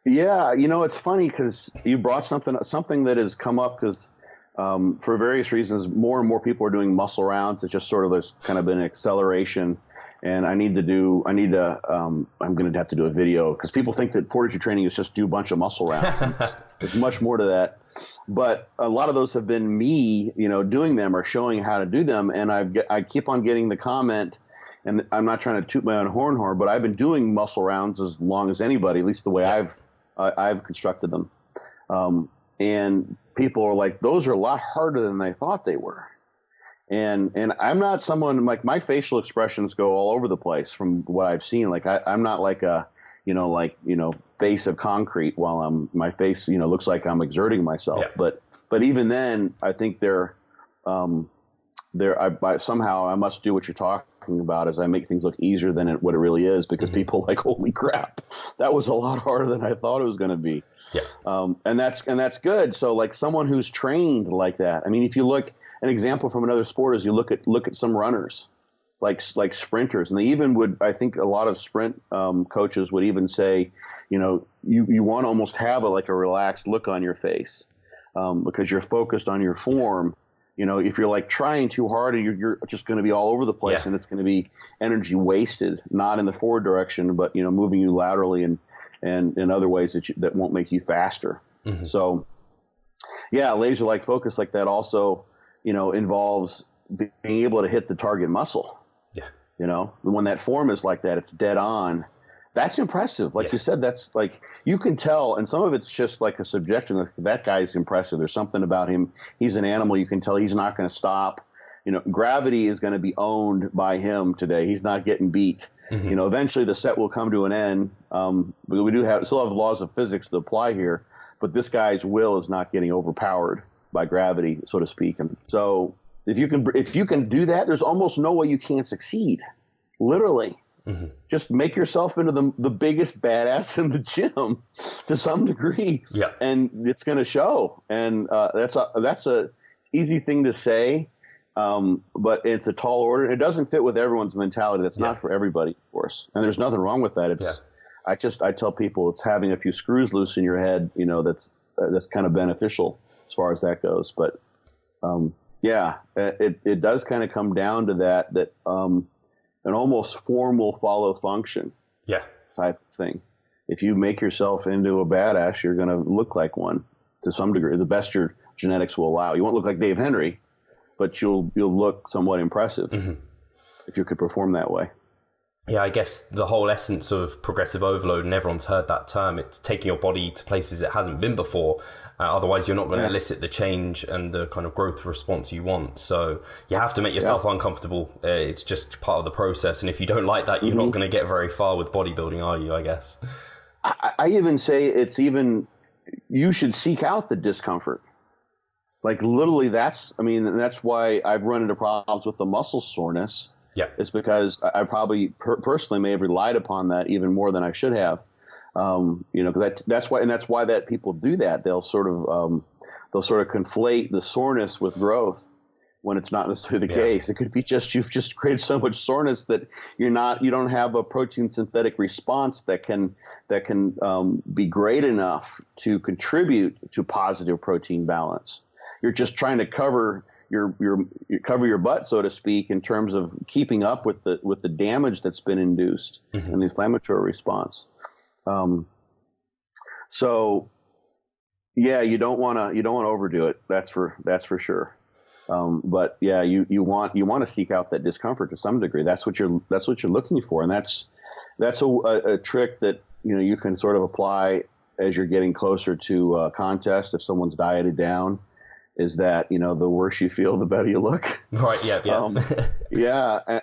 Yeah, it's funny because you brought something that has come up because for various reasons, more and more people are doing muscle rounds. It's just sort of there's kind of been an acceleration. And I'm going to have to do a video because people think that fortitude training is just do a bunch of muscle rounds. There's much more to that. But a lot of those have been me, doing them or showing how to do them. And I keep on getting the comment, and I'm not trying to toot my own horn, but I've been doing muscle rounds as long as anybody, at least the way I've constructed them. And people are like, those are a lot harder than they thought they were. And I'm not someone like my facial expressions go all over the place from what I've seen. Like I'm not like a, face of concrete while my face, looks like I'm exerting myself. Yeah. But even then I think they're somehow I must do what you're talking about, as I make things look easier than what it really is, because people like, holy crap, that was a lot harder than I thought it was going to be. Yeah. And that's good. So like someone who's trained like that, I mean, if you look, an example from another sport is you look at some runners, like sprinters, and they even would, I think a lot of sprint coaches would even say, you want to almost have a relaxed look on your face, because you're focused on your form. If you're like trying too hard, and you're just going to be all over the place, and it's going to be energy wasted, not in the forward direction, but moving you laterally and in other ways that won't make you faster. Mm-hmm. So, yeah, laser-like focus like that also, involves being able to hit the target muscle. Yeah. When that form is like that, it's dead on. That's impressive. Like you said, that's like, you can tell, and some of it's just like a subjection. Like, that guy's impressive. There's something about him. He's an animal. You can tell he's not going to stop. Gravity is going to be owned by him today. He's not getting beat. Mm-hmm. Eventually the set will come to an end. But we still have laws of physics to apply here, but this guy's will is not getting overpowered by gravity, so to speak. And so if you can do that, there's almost no way you can't succeed. Literally. Mm-hmm. Just make yourself into the biggest badass in the gym to some degree, and it's going to show. And that's a easy thing to say, but it's a tall order. It doesn't fit with everyone's mentality. That's not for everybody, of course. And there's nothing wrong with that. It's I tell people it's having a few screws loose in your head. That's kind of beneficial as far as that goes. But it does kind of come down to that. An almost form will follow function type of thing. If you make yourself into a badass, you're going to look like one to some degree. The best your genetics will allow. You won't look like Dave Henry, but you'll look somewhat impressive if you could perform that way. Yeah, I guess the whole essence of progressive overload, and everyone's heard that term, it's taking your body to places it hasn't been before. Otherwise, you're not going to elicit the change and the kind of growth response you want. So you have to make yourself uncomfortable. It's just part of the process. And if you don't like that, you're not going to get very far with bodybuilding, are you, I guess? I even say you should seek out the discomfort. Like literally that's why I've run into problems with the muscle soreness. Yeah, it's because I probably personally may have relied upon that even more than I should have. Because that's why that people do that. They'll sort of conflate the soreness with growth when it's not necessarily the case. It could be just you've just created so much soreness that you don't have a protein synthetic response that can be great enough to contribute to positive protein balance. You're just trying to cover your butt, so to speak, in terms of keeping up with the damage that's been induced in the inflammatory response. So yeah, you don't want to overdo it. That's for sure. But yeah, you want to seek out that discomfort to some degree. That's what you're looking for. And that's a trick that, you can sort of apply as you're getting closer to a contest. If someone's dieted down, is that, the worse you feel, the better you look. Right. Yeah.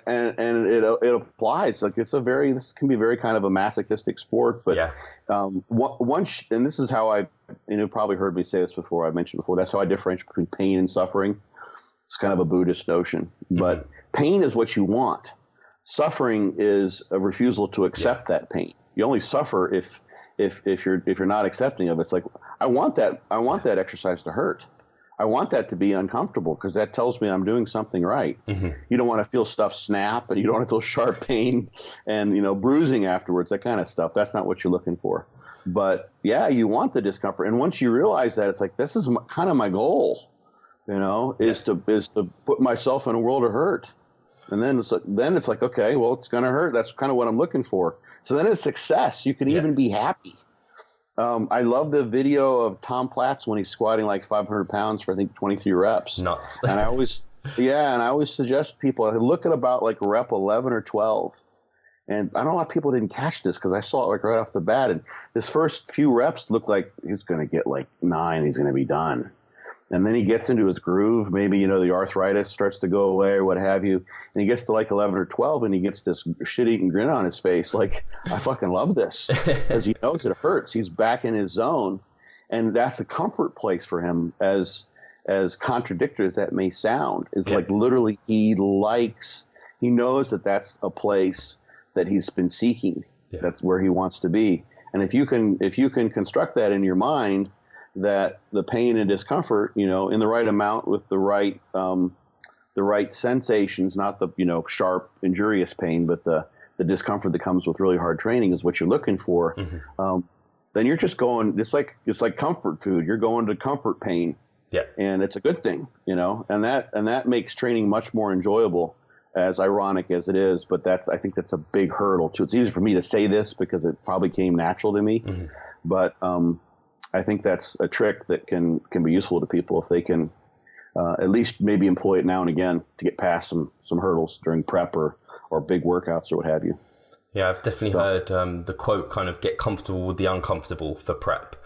And it applies. Like this can be very kind of a masochistic sport, but once, and this is how you've probably heard me say this before. I mentioned before. That's how I differentiate between pain and suffering. It's kind of a Buddhist notion, but pain is what you want. Suffering is a refusal to accept that pain. You only suffer if you're not accepting of it. It's like, I want that exercise to hurt. I want that to be uncomfortable because that tells me I'm doing something right. Mm-hmm. You don't want to feel stuff snap, and you don't want to feel sharp pain and, bruising afterwards, that kind of stuff. That's not what you're looking for. But yeah, you want the discomfort. And once you realize that, it's like, this is kind of my goal, is to put myself in a world of hurt. And then it's like, okay, well, it's going to hurt. That's kind of what I'm looking for. So then it's success. You can even be happy. I love the video of Tom Platz when he's squatting like 500 pounds for, I think, 23 reps. Nuts. And I always suggest people look at about like rep 11 or 12. And I don't know why people didn't catch this because I saw it like right off the bat. And his first few reps looked like he's going to get like 9. He's going to be done. And then he gets into his groove. Maybe, the arthritis starts to go away or what have you. And he gets to like 11 or 12 and he gets this shit-eating grin on his face. Like, I fucking love this. Because he knows it hurts. He's back in his zone. And that's a comfort place for him as as contradictory as that may sound, is like literally he knows that that's a place that he's been seeking. Yeah. That's where he wants to be. And if you can construct that in your mind, that the pain and discomfort, in the right amount with the right sensations, not the, sharp, injurious pain, but the discomfort that comes with really hard training is what you're looking for. Mm-hmm. Then you're just going, it's like comfort food. You're going to comfort pain. Yeah. And it's a good thing, and that makes training much more enjoyable, as ironic as it is. But I think that's a big hurdle too. It's easy for me to say this because it probably came natural to me. Mm-hmm. But I think that's a trick that can be useful to people if they can at least maybe employ it now and again to get past some hurdles during prep or big workouts or what have you. Yeah, I've definitely heard the quote kind of get comfortable with the uncomfortable for prep,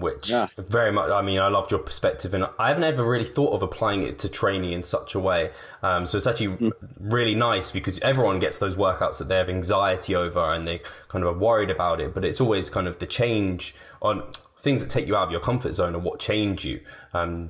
which very much, I mean, I loved your perspective, and I haven't ever really thought of applying it to training in such a way. So it's actually really nice because everyone gets those workouts that they have anxiety over and they kind of are worried about it, but it's always kind of the change on things that take you out of your comfort zone and what change you.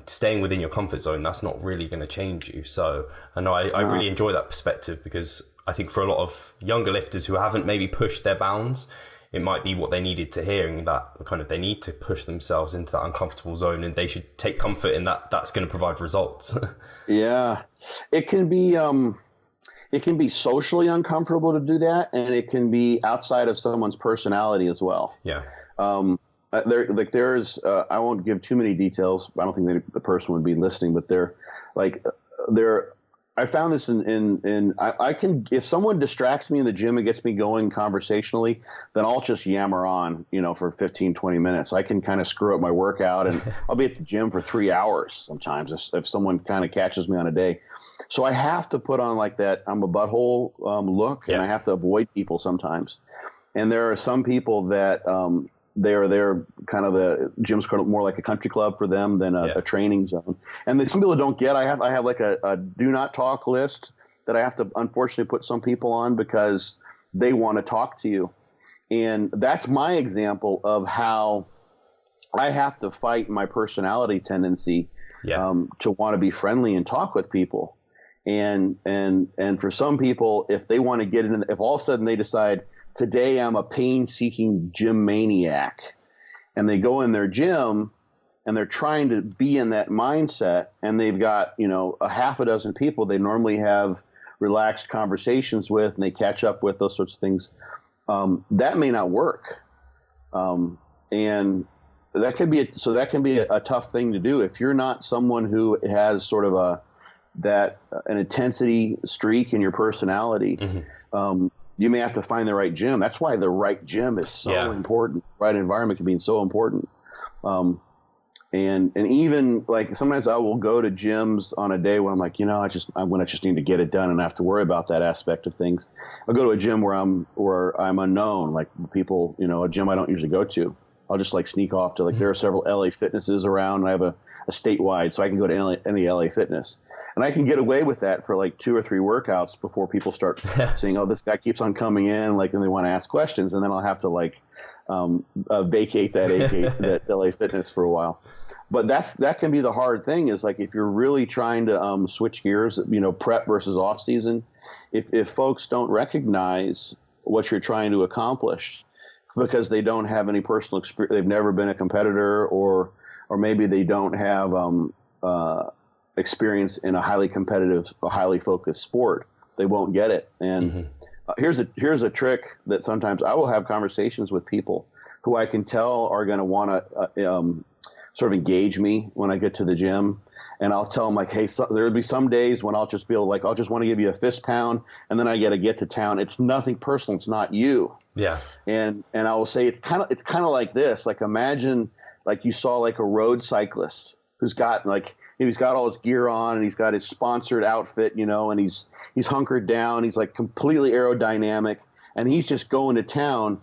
Staying within your comfort zone, that's not really going to change you. So I know I really enjoy that perspective because I think for a lot of younger lifters who haven't maybe pushed their bounds, it might be what they needed to hear, and that kind of they need to push themselves into that uncomfortable zone, and they should take comfort in that. That's going to provide results. Yeah, it can be socially uncomfortable to do that, and it can be outside of someone's personality as well. Yeah. There's I won't give too many details. I don't think the person would be listening, but I found this I can, if someone distracts me in the gym and gets me going conversationally, then I'll just yammer on, for 15, 20 minutes. I can kind of screw up my workout, and I'll be at the gym for 3 hours sometimes if someone kind of catches me on a day. So I have to put on like that I'm a butthole look, and I have to avoid people sometimes. And there are some people that they're kind of the gym's kind of more like a country club for them than a training zone. And some people don't get. I have like a do not talk list that I have to unfortunately put some people on because they want to talk to you. And that's my example of how I have to fight my personality tendency to want to be friendly and talk with people. And for some people, if they want to get in, if all of a sudden they decide, today I'm a pain-seeking gym maniac, and they go in their gym and they're trying to be in that mindset, and they've got, a half a dozen people they normally have relaxed conversations with, and they catch up with, those sorts of things. That may not work. And that can be a tough thing to do. If you're not someone who has sort of an intensity streak in your personality, you may have to find the right gym. That's why the right gym is so important. The right environment can be so important. And even like sometimes I will go to gyms on a day when I'm like, I just need to get it done and I have to worry about that aspect of things. I'll go to a gym where I'm unknown, like people, a gym I don't usually go to. I'll just like sneak off to there are several LA Fitnesses around, and I have a statewide, so I can go to any LA Fitness. And I can get away with that for like 2 or 3 workouts before people start saying, oh, this guy keeps on coming in, and they want to ask questions. And then I'll have to vacate that LA Fitness for a while. But that can be the hard thing is if you're really trying to switch gears, prep versus off season, if folks don't recognize what you're trying to accomplish because they don't have any personal experience, they've never been a competitor, or maybe they don't have experience in a highly competitive, a highly focused sport, they won't get it. And here's a trick that sometimes I will have conversations with people who I can tell are going to want to sort of engage me when I get to the gym. And I'll tell them hey, there'll be some days when I'll just feel I'll just want to give you a fist pound, and then I got to get to town. It's nothing personal. It's not you. Yeah. And I will say it's kind of like this. Imagine you saw a road cyclist who's got he's got all his gear on, and he's got his sponsored outfit, and he's hunkered down. He's completely aerodynamic, and he's just going to town.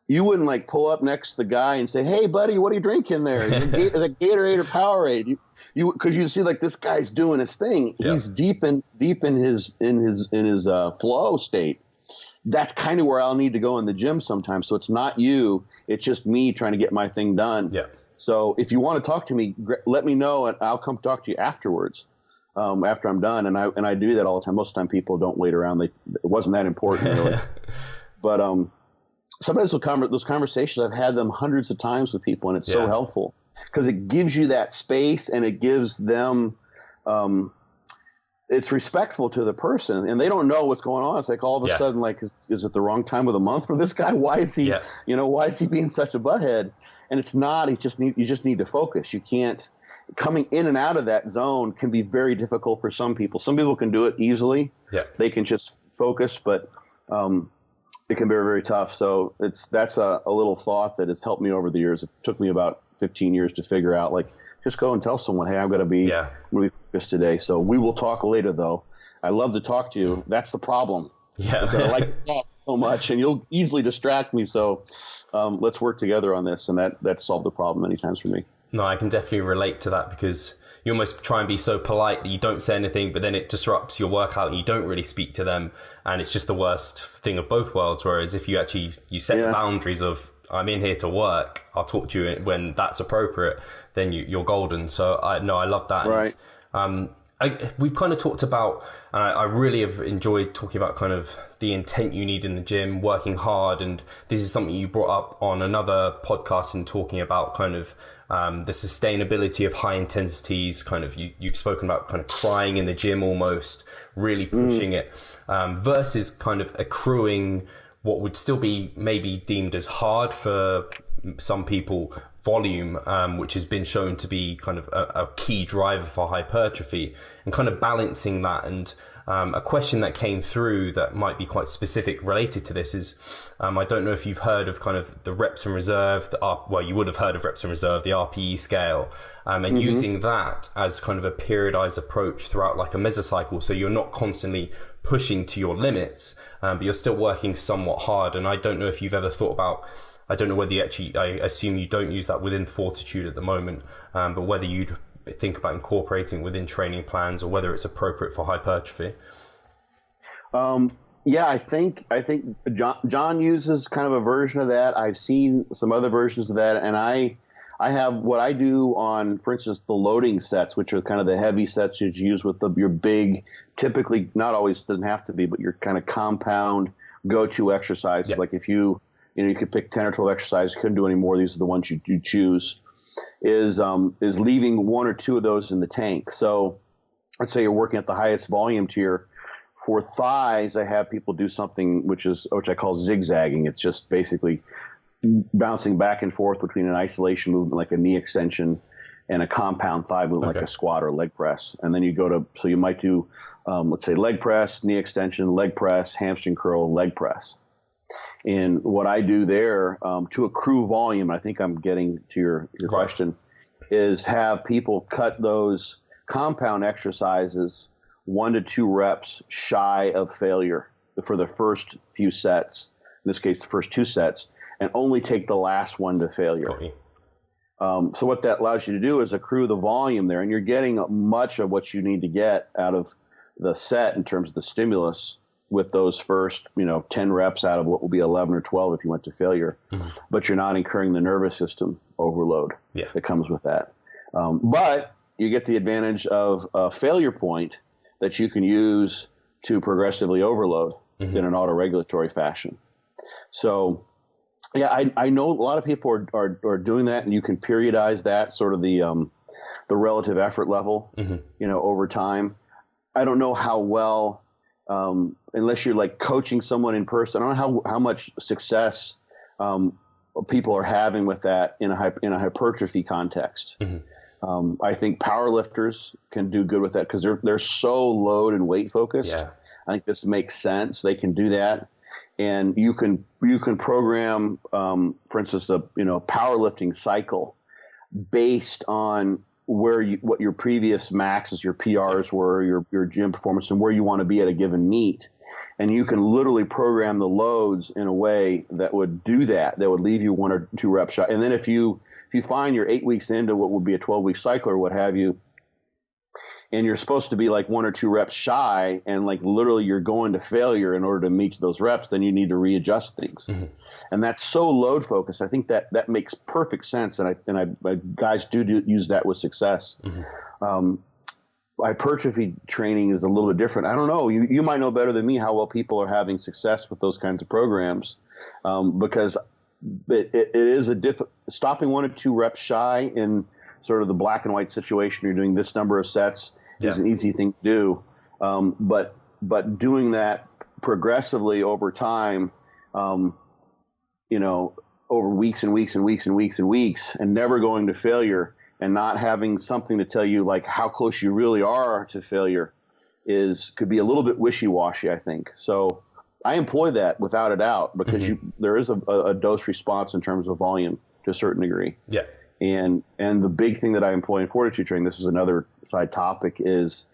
You wouldn't pull up next to the guy and say, "Hey, buddy, what are you drinking there? Is it Gatorade or Powerade?" Because you see this guy's doing his thing. Yep. He's deep in his flow state. That's kind of where I'll need to go in the gym sometimes. So it's not you. It's just me trying to get my thing done. Yeah. So if you want to talk to me, let me know, and I'll come talk to you afterwards. After I'm done, and I do that all the time. Most of the time, people don't wait around. It wasn't that important, really. But sometimes those conversations, I've had them hundreds of times with people, and it's so helpful because it gives you that space, and it gives them. It's respectful to the person, and they don't know what's going on. It's like all of a sudden, like, is it the wrong time of the month for this guy? Why is he, why is he being such a butthead? And it's not. You just need to focus. You can't. Coming in and out of that zone can be very difficult for some people. Some people can do it easily. Yeah. They can just focus, but it can be very, very tough. So that's a little thought that has helped me over the years. It took me about 15 years to figure out, like, just go and tell someone, hey, I'm going to be really focused today. So we will talk later, though. I love to talk to you. That's the problem. Yeah. I like to talk so much, and you'll easily distract me. So let's work together on this. And that solved the problem many times for me. No, I can definitely relate to that because you almost try and be so polite that you don't say anything, but then it disrupts your workout and you don't really speak to them. And it's just the worst thing of both worlds. Whereas if you set the boundaries of, I'm in here to work, I'll talk to you when that's appropriate, then you're golden. So I love that. Right. And, we've kind of talked about, and I really have enjoyed talking about kind of the intent you need in the gym, working hard. And this is something you brought up on another podcast in talking about kind of the sustainability of high intensities. Kind of you've spoken about kind of crying in the gym almost, really pushing it versus kind of accruing what would still be maybe deemed as hard for some people, volume, which has been shown to be kind of a key driver for hypertrophy, and kind of balancing that. And a question that came through that might be quite specific related to this is, I don't know if you've heard of kind of the reps and reserve, you would have heard of reps and reserve, the RPE scale, and using that as kind of a periodized approach throughout like a mesocycle. So you're not constantly pushing to your limits, but you're still working somewhat hard. And I don't know if you've ever thought about, I don't know whether I assume you don't use that within Fortitude at the moment, but whether you'd think about incorporating it within training plans or whether it's appropriate for hypertrophy. I think John uses kind of a version of that. I've seen some other versions of that, and I have what I do on, for instance, the loading sets, which are kind of the heavy sets you use with your big, typically not always doesn't have to be, but your kind of compound go-to exercises. Yep. Like if you could pick 10 or 12 exercises, couldn't do any more. These are the ones you choose. Is leaving one or two of those in the tank. So let's say you're working at the highest volume tier. For thighs, I have people do something which I call zigzagging. It's just basically bouncing back and forth between an isolation movement like a knee extension and a compound thigh movement like a squat or leg press. And then you might do, let's say leg press, knee extension, leg press, hamstring curl, leg press. And what I do there to accrue volume, I think I'm getting to your question, is have people cut those compound exercises 1 to 2 reps shy of failure for the first few sets, in this case the first 2 sets, and only take the last one to failure. Okay. So what that allows you to do is accrue the volume there, and you're getting much of what you need to get out of the set in terms of the stimulus with those first 10 reps out of what will be 11 or 12 if you went to failure. But you're not incurring the nervous system overload that comes with that. But you get the advantage of a failure point that you can use to progressively overload in an autoregulatory fashion. So I know a lot of people are doing that, and you can periodize that sort of the relative effort level over time. I don't know how well, unless you're like coaching someone in person, I don't know how much success people are having with that in a hypertrophy context. I think powerlifters can do good with that because they're so load and weight focused. Yeah. I think this makes sense. They can do that, and you can program, for instance, a powerlifting cycle based on what your previous maxes, your PRs were, your gym performance, and where you want to be at a given meet. And you can literally program the loads in a way that would do that would leave you 1 or 2 reps shot. And then if you find you're 8 weeks into what would be a 12-week cycle or what have you, and you're supposed to be like 1 or 2 reps shy, and like literally you're going to failure in order to meet those reps, then you need to readjust things. Mm-hmm. And that's so load focused. I think that makes perfect sense. And I guys do use that with success. Mm-hmm. Hypertrophy training is a little bit different. I don't know. You might know better than me how well people are having success with those kinds of programs, because it is stopping 1 or 2 reps shy in sort of the black and white situation. You're doing this number of sets is an easy thing to do, but doing that progressively over time, over weeks and weeks and weeks and weeks and weeks, and never going to failure, and not having something to tell you like how close you really are to failure could be a little bit wishy-washy, I think. So I employ that without a doubt, because there is a dose response in terms of volume to a certain degree. Yeah. And the big thing that I employ in fortitude training, this is another side topic, is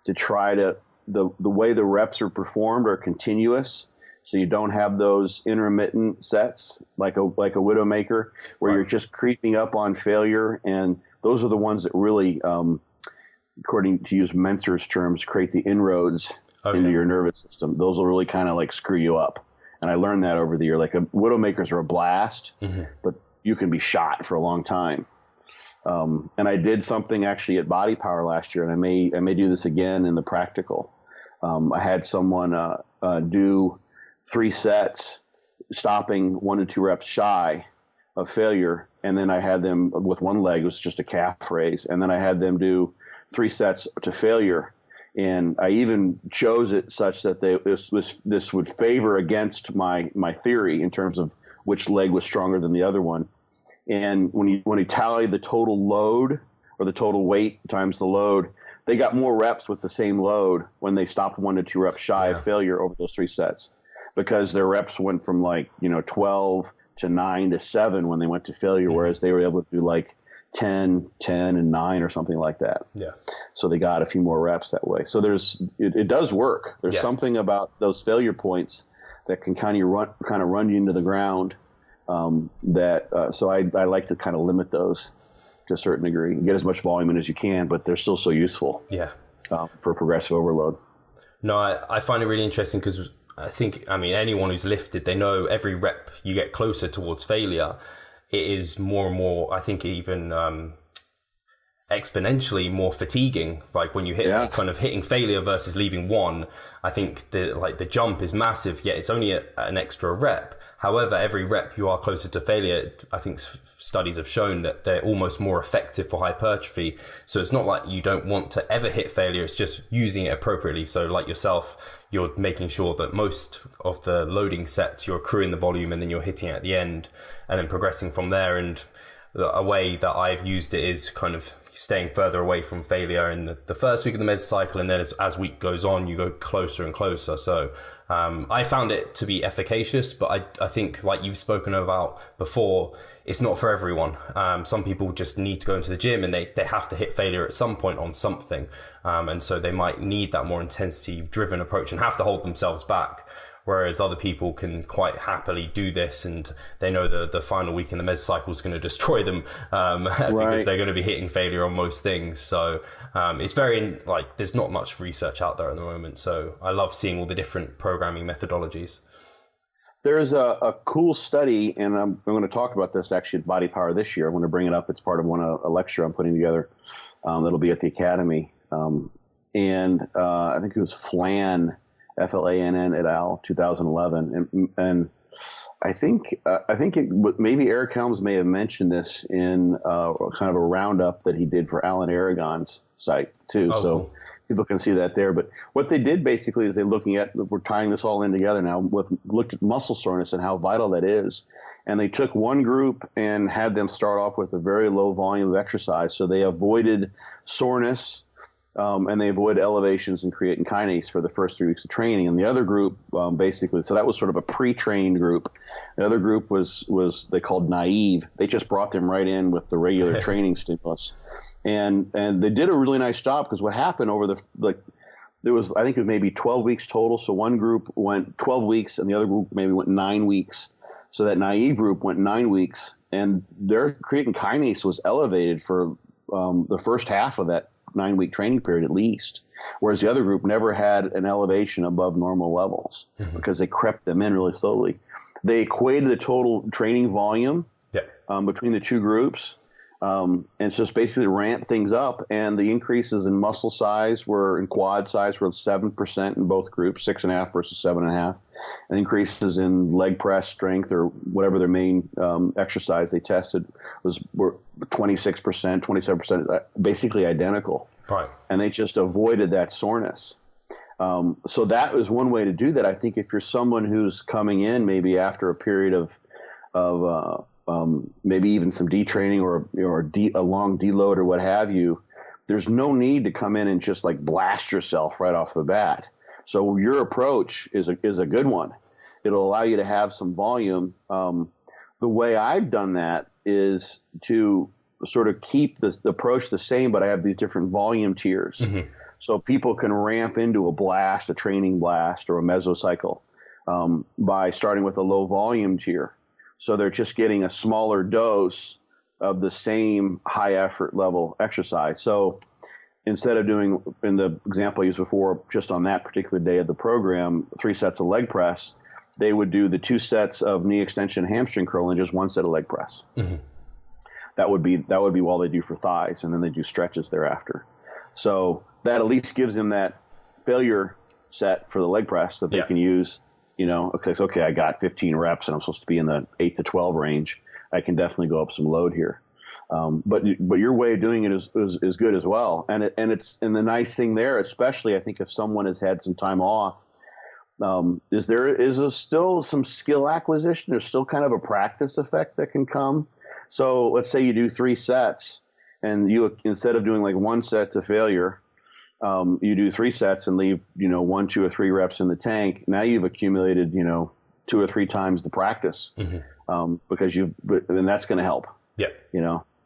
to try to the way the reps are performed are continuous. So you don't have those intermittent sets like a Widowmaker where you're just creeping up on failure. And those are the ones that really, according to use Menser's terms, create the inroads into your nervous system. Those will really kind of like screw you up. And I learned that over the year. Like Widowmakers are a blast, but you can be shot for a long time. And I did something actually at BodyPower last year, and I may do this again in the practical. I had someone do 3 sets, stopping 1 to 2 reps shy of failure, and then I had them with one leg, it was just a calf raise, and then I had them do 3 sets to failure. And I even chose it such that this would favor against my theory in terms of which leg was stronger than the other one. And when you tally the total load, or the total weight times the load, they got more reps with the same load when they stopped 1 to 2 reps shy of failure over those 3 sets, because their reps went from 12 to 9 to 7 when they went to failure, whereas they were able to do like 10, and 9 or something like that. Yeah. So they got a few more reps that way. So it does work. There's something about those failure points that can kind of run you into the ground. So I like to kind of limit those to a certain degree and get as much volume in as you can, but they're still so useful. Yeah. For progressive overload. No, I find it really interesting because anyone who's lifted, they know every rep you get closer towards failure, it is more and more, I think even exponentially more fatiguing. Like when you hit kind of hitting failure versus leaving 1, I think the jump is massive, yet it's only an extra rep. However, every rep you are closer to failure, I think studies have shown that they're almost more effective for hypertrophy. So it's not like you don't want to ever hit failure, it's just using it appropriately. So like yourself, you're making sure that most of the loading sets, you're accruing the volume and then you're hitting it at the end and then progressing from there. And a way that I've used it is kind of staying further away from failure in the first week of the mesocycle, and then as week goes on, you go closer and closer. So I found it to be efficacious, but I think, like you've spoken about before, it's not for everyone. Some people just need to go into the gym and they have to hit failure at some point on something, and so they might need that more intensity-driven approach and have to hold themselves back. Whereas other people can quite happily do this, and they know the final week in the mesocycle is going to destroy them because they're going to be hitting failure on most things. So it's very there's not much research out there at the moment. So I love seeing all the different programming methodologies. There's a cool study, and I'm going to talk about this actually at BodyPower this year. I'm going to bring it up. It's part of a lecture I'm putting together that'll be at the Academy. And I think it was Flann et al. 2011, and I think maybe Eric Helms may have mentioned this in kind of a roundup that he did for Alan Aragon's site too. So people can see that there. But what they did basically is we're tying this all in together now, looked at muscle soreness and how vital that is. And they took one group and had them start off with a very low volume of exercise, so they avoided soreness. And they avoid elevations in creatine kinase for the first 3 weeks of training. And the other group, basically, so that was sort of a pre-trained group. The other group was they called naive. They just brought them right in with the regular training stimulus. And they did a really nice job, because what happened over there was, I think it was maybe 12 weeks total. So one group went 12 weeks and the other group maybe went 9 weeks. So that naive group went 9 weeks, and their creatine kinase was elevated for the first half of that 9-week training period at least, whereas the other group never had an elevation above normal levels because they crept them in really slowly. They equated the total training volume between the two groups. And so it's basically ramp things up, and the increases in muscle size in quad size were 7% in both groups, 6.5 versus 7.5. And increases in leg press strength or whatever their main exercise they tested were 26%, 27%, basically identical. Right. And they just avoided that soreness. So that was one way to do that. I think if you're someone who's coming in maybe after a period of maybe even some detraining or a long deload or what have you, there's no need to come in and just like blast yourself right off the bat. So your approach is a good one. It'll allow you to have some volume. The way I've done that is to sort of keep the approach the same, but I have these different volume tiers. So people can ramp into a training blast or a mesocycle by starting with a low volume tier. So they're just getting a smaller dose of the same high effort level exercise. So instead of doing, in the example I used before, just on that particular day of the program, 3 sets of leg press, they would do the 2 sets of knee extension, hamstring curl, and just 1 set of leg press. That would be all they do for thighs, and then they do stretches thereafter. So that at least gives them that failure set for the leg press that they can use. Okay, I got 15 reps and I'm supposed to be in the 8 to 12 range. I can definitely go up some load here. But your way of doing it is good as well. And the nice thing there, especially I think if someone has had some time off, is there still some skill acquisition? There's still kind of a practice effect that can come. So let's say you do 3 sets and you, instead of doing like 1 set to failure, you do 3 sets and leave, 1, 2, or 3 reps in the tank. Now you've accumulated, 2 or 3 times the practice, because and that's going to help.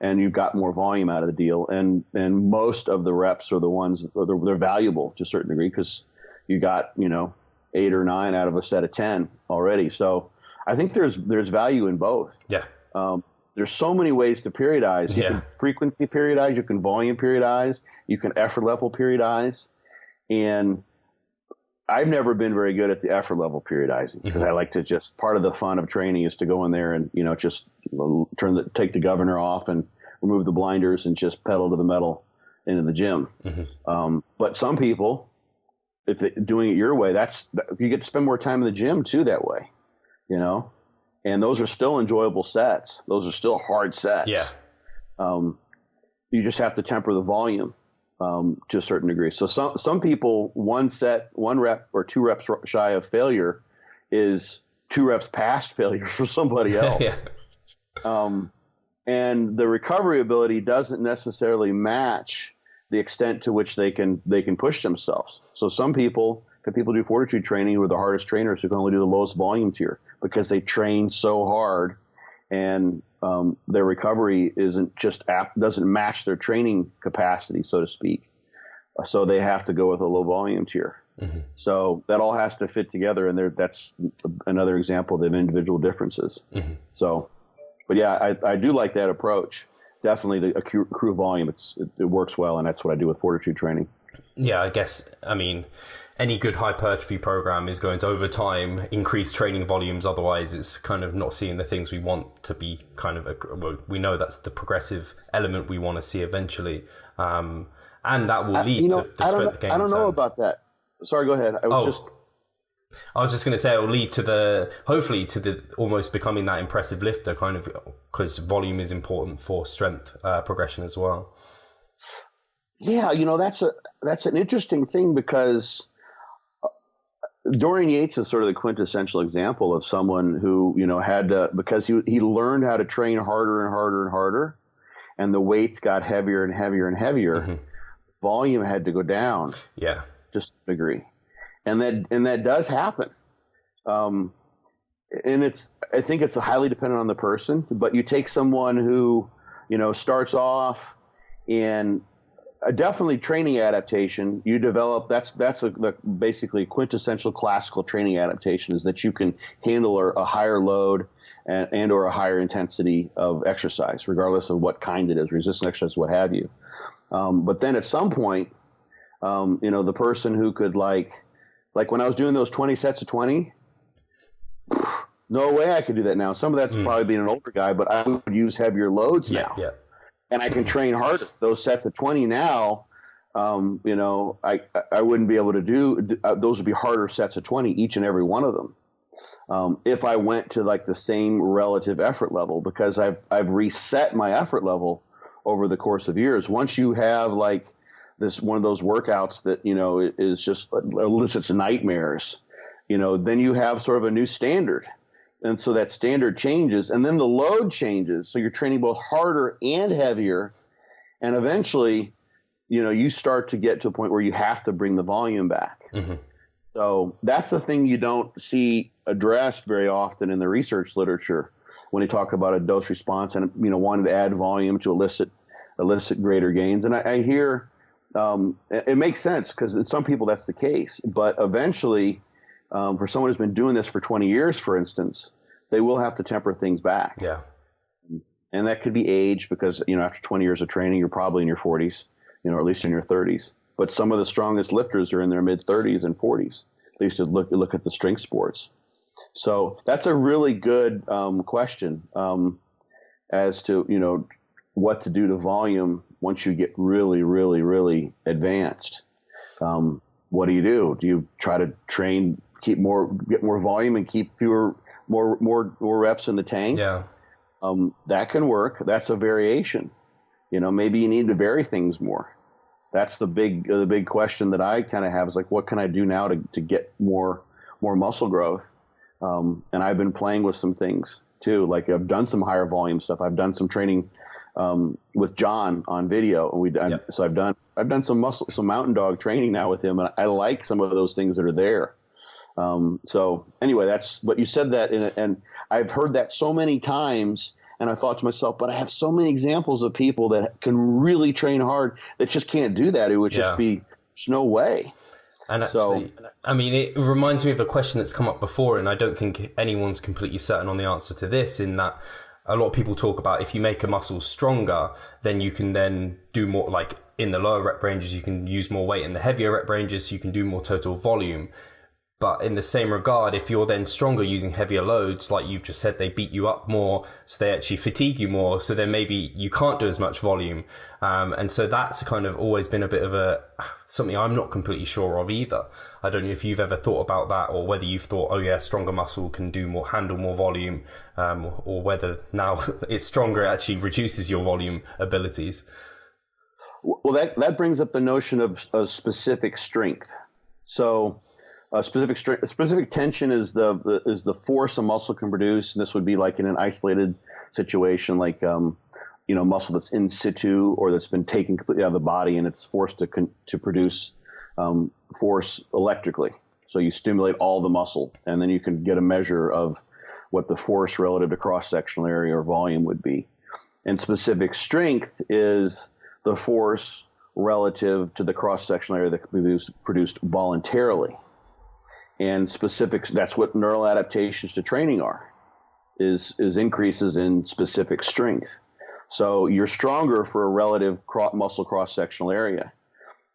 And you've got more volume out of the deal. And most of the reps are the ones, they're valuable to a certain degree because you got, 8 or 9 out of a set of 10 already. So I think there's value in both. There's so many ways to periodize. You can frequency periodize, you can volume periodize, you can effort level periodize. And I've never been very good at the effort level periodizing because I like to just, part of the fun of training is to go in there and, just take the governor off and remove the blinders and just pedal to the metal into the gym. But some people, if they're doing it your way, you get to spend more time in the gym too that way, And those are still enjoyable sets. Those are still hard sets. You just have to temper the volume to a certain degree. So some people, 1 set, 1 rep or 2 reps shy of failure is 2 reps past failure for somebody else. And the recovery ability doesn't necessarily match the extent to which they can push themselves. So some people do fortitude training who are the hardest trainers who can only do the lowest volume tier because they train so hard and their recovery doesn't match their training capacity, so to speak. So they have to go with a low volume tier. So that all has to fit together, and that's another example of individual differences. So, but yeah, I do like that approach. Definitely to accrue volume. It works well, and that's what I do with fortitude training. Yeah, I guess, any good hypertrophy program is going to, over time, increase training volumes. Otherwise, it's kind of not seeing the things we want to be we know that's the progressive element we want to see eventually. And that will lead to the strength gains. I don't know about that. Sorry, go ahead. I was just going to say it will lead to hopefully almost becoming that impressive lifter because volume is important for strength progression as well. Yeah, that's an interesting thing because Dorian Yates is sort of the quintessential example of someone who, had to, because he learned how to train harder and harder and harder, and the weights got heavier and heavier and heavier. Volume had to go down. Just a degree. And that does happen. And I think it's highly dependent on the person, but you take someone who, starts off in definitely training adaptation, you develop, that's basically quintessential classical training adaptation is that you can handle a higher load or a higher intensity of exercise, regardless of what kind it is, resistance exercise, what have you. But then at some point, the person who could like when I was doing those 20 sets of 20, no way I could do that now. Some of that's probably being an older guy, but I would use heavier loads now. Yeah. And I can train harder. Those sets of 20 now, I wouldn't be able to do those would be harder sets of 20, each and every one of them. If I went to like the same relative effort level, because I've reset my effort level over the course of years. Once you have like this one of those workouts that is just elicits nightmares, then you have sort of a new standard. And so that standard changes, and then the load changes. So you're training both harder and heavier. And eventually, you start to get to a point where you have to bring the volume back. Mm-hmm. So that's the thing you don't see addressed very often in the research literature when you talk about a dose response and, wanting to add volume to elicit greater gains. And I hear it makes sense because in some people that's the case. But eventually, for someone who's been doing this for 20 years, for instance, they will have to temper things back. Yeah. And that could be age because, after 20 years of training, you're probably in your 40s, or at least in your 30s. But some of the strongest lifters are in their mid 30s and 40s, at least to look at the strength sports. So that's a really good question as to, what to do to volume once you get really, really, really advanced. What do? Do you try to train, get more volume and keep more reps in the tank? Yeah. That can work. That's a variation. Maybe you need to vary things more. That's the big question that I kind of have is like, what can I do now to get more muscle growth? And I've been playing with some things too. Like I've done some higher volume stuff. I've done some training with John on video, and so I've done some mountain dog training now with him, and I like some of those things that are there. So anyway, that's what you said that, and I've heard that so many times, and I thought to myself, but I have so many examples of people that can really train hard that just can't do that. It would just be, there's no way. And actually, it reminds me of a question that's come up before, and I don't think anyone's completely certain on the answer to this, in that a lot of people talk about if you make a muscle stronger, then you can then do more, like in the lower rep ranges, you can use more weight. In the heavier rep ranges, so you can do more total volume. But in the same regard, if you're then stronger using heavier loads, like you've just said, they beat you up more, so they actually fatigue you more. So then maybe you can't do as much volume. And so that's kind of always been a bit of something I'm not completely sure of either. I don't know if you've ever thought about that, or whether you've thought, stronger muscle can handle more volume, or whether now it's stronger, it actually reduces your volume abilities. Well, that brings up the notion of specific strength. So, specific tension is the force a muscle can produce, and this would be like in an isolated situation, like muscle that's in situ or that's been taken completely out of the body, and it's forced to produce force electrically. So you stimulate all the muscle, and then you can get a measure of what the force relative to cross-sectional area or volume would be. And specific strength is the force relative to the cross-sectional area that can be produced voluntarily. And that's what neural adaptations to training are, is increases in specific strength. So you're stronger for a relative muscle cross-sectional area.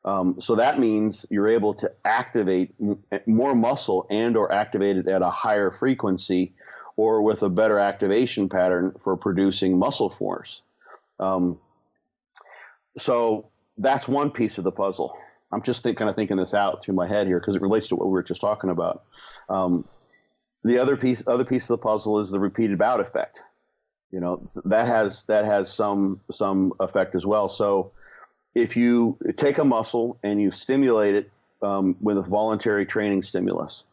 So that means you're able to activate more muscle and or activate it at a higher frequency or with a better activation pattern for producing muscle force. So that's one piece of the puzzle. I'm just kind of thinking this out through my head here because it relates to what we were just talking about. The other piece of the puzzle is the repeated bout effect. That has some effect as well. So if you take a muscle and you stimulate it with a voluntary training stimulus,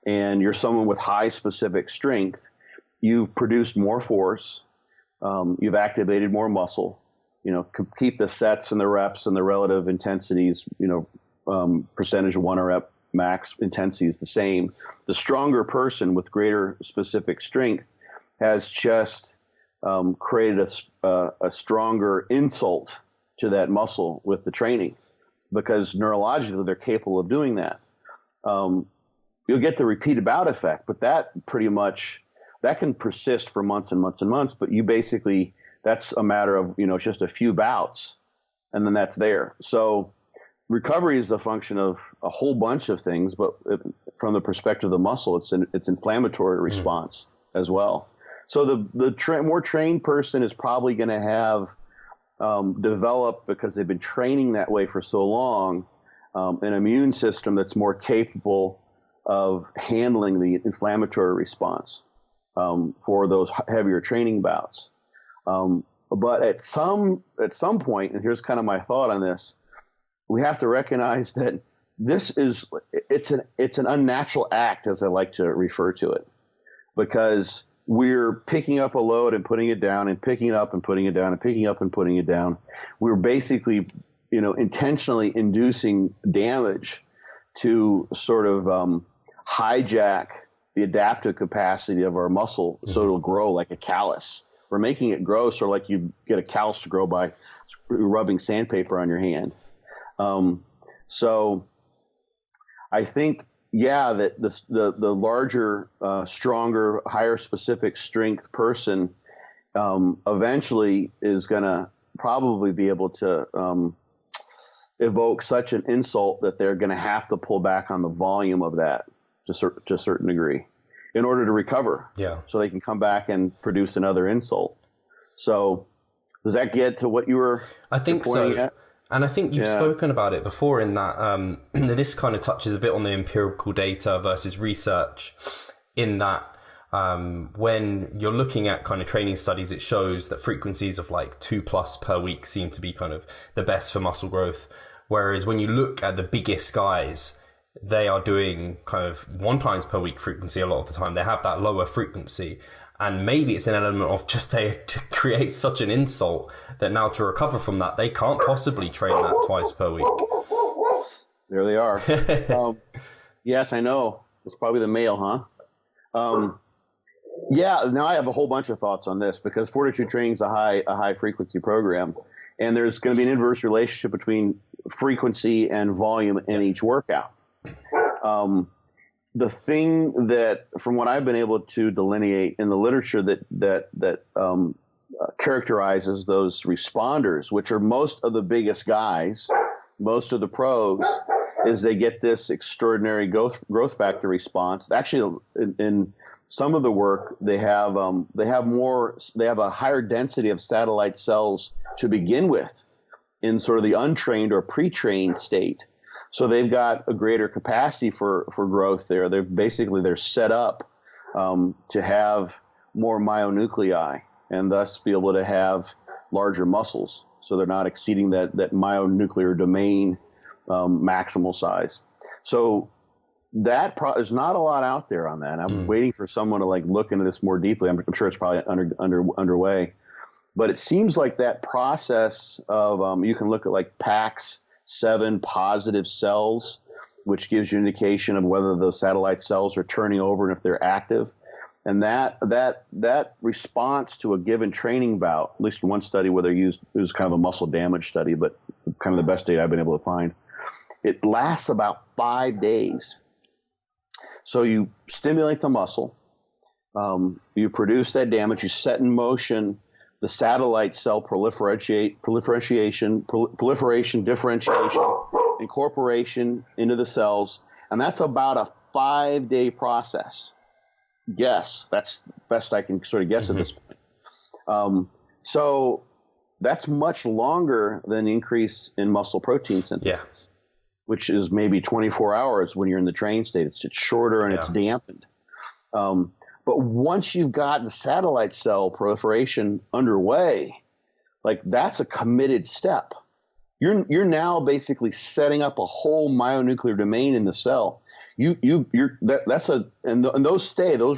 and you're someone with high specific strength, you've produced more force, you've activated more muscle. Keep the sets and the reps and the relative intensities, percentage of 1 rep max intensity is the same. The stronger person with greater specific strength has just created a stronger insult to that muscle with the training, because neurologically they're capable of doing that. You'll get the repeated bout effect, but that can persist for months and months and months. But you basically, that's a matter of, just a few bouts, and then that's there. So recovery is a function of a whole bunch of things, but from the perspective of the muscle, it's inflammatory response as well. So the more trained person is probably going to have developed, because they've been training that way for so long, an immune system that's more capable of handling the inflammatory response for those heavier training bouts. But at some point, and here's kind of my thought on this, we have to recognize that it's an unnatural act, as I like to refer to it, because we're picking up a load and putting it down, and picking it up and putting it down, and picking up and putting it down. We're basically, intentionally inducing damage to sort of hijack the adaptive capacity of our muscle, so it'll grow like a callus. We're making it grow sort of like you get a callus to grow by rubbing sandpaper on your hand. So I think, that the larger, stronger, higher specific strength person eventually is going to probably be able to evoke such an insult that they're going to have to pull back on the volume of that to a certain degree in order to recover. Yeah. So they can come back and produce another insult. So does that get to what you were pointing at? And I think you've spoken about it before in that this kind of touches a bit on the empirical data versus research, in that when you're looking at kind of training studies, it shows that frequencies of like 2+ per week seem to be kind of the best for muscle growth. Whereas when you look at the biggest guys, they are doing kind of 1 times per week frequency a lot of the time. They have that lower frequency. And maybe it's an element of just to create such an insult that now to recover from that, they can't possibly train that twice per week. There they are. Yes, I know. It's probably the male, huh? Now I have a whole bunch of thoughts on this, because Fortitude Training is a high frequency program, and there's going to be an inverse relationship between frequency and volume in each workout. The thing that, from what I've been able to delineate in the literature that characterizes those responders, which are most of the biggest guys, most of the pros, is they get this extraordinary growth factor response. Actually, in some of the work, they have a higher density of satellite cells to begin with in sort of the untrained or pre-trained state. So they've got a greater capacity for growth there. They're set up to have more myonuclei, and thus be able to have larger muscles. So they're not exceeding that myonuclear domain maximal size. So there's not a lot out there on that. I'm waiting for someone to look into this more deeply. I'm sure it's probably underway. But it seems like that process of you can look at PAX7 positive cells, which gives you an indication of whether those satellite cells are turning over and if they're active. And that response to a given training bout, at least in one study where it was kind of a muscle damage study, but it's kind of the best data I've been able to find. It lasts about 5 days. So you stimulate the muscle, you produce that damage, you set in motion the satellite cell proliferation, differentiation, incorporation into the cells, and that's about a 5-day process. Guess. That's best I can sort of guess at this point. So that's much longer than the increase in muscle protein synthesis, which is maybe 24 hours when you're in the train state. It's shorter and it's dampened. But once you've got the satellite cell proliferation underway, that's a committed step. You're now basically setting up a whole myonuclear domain in the cell. Those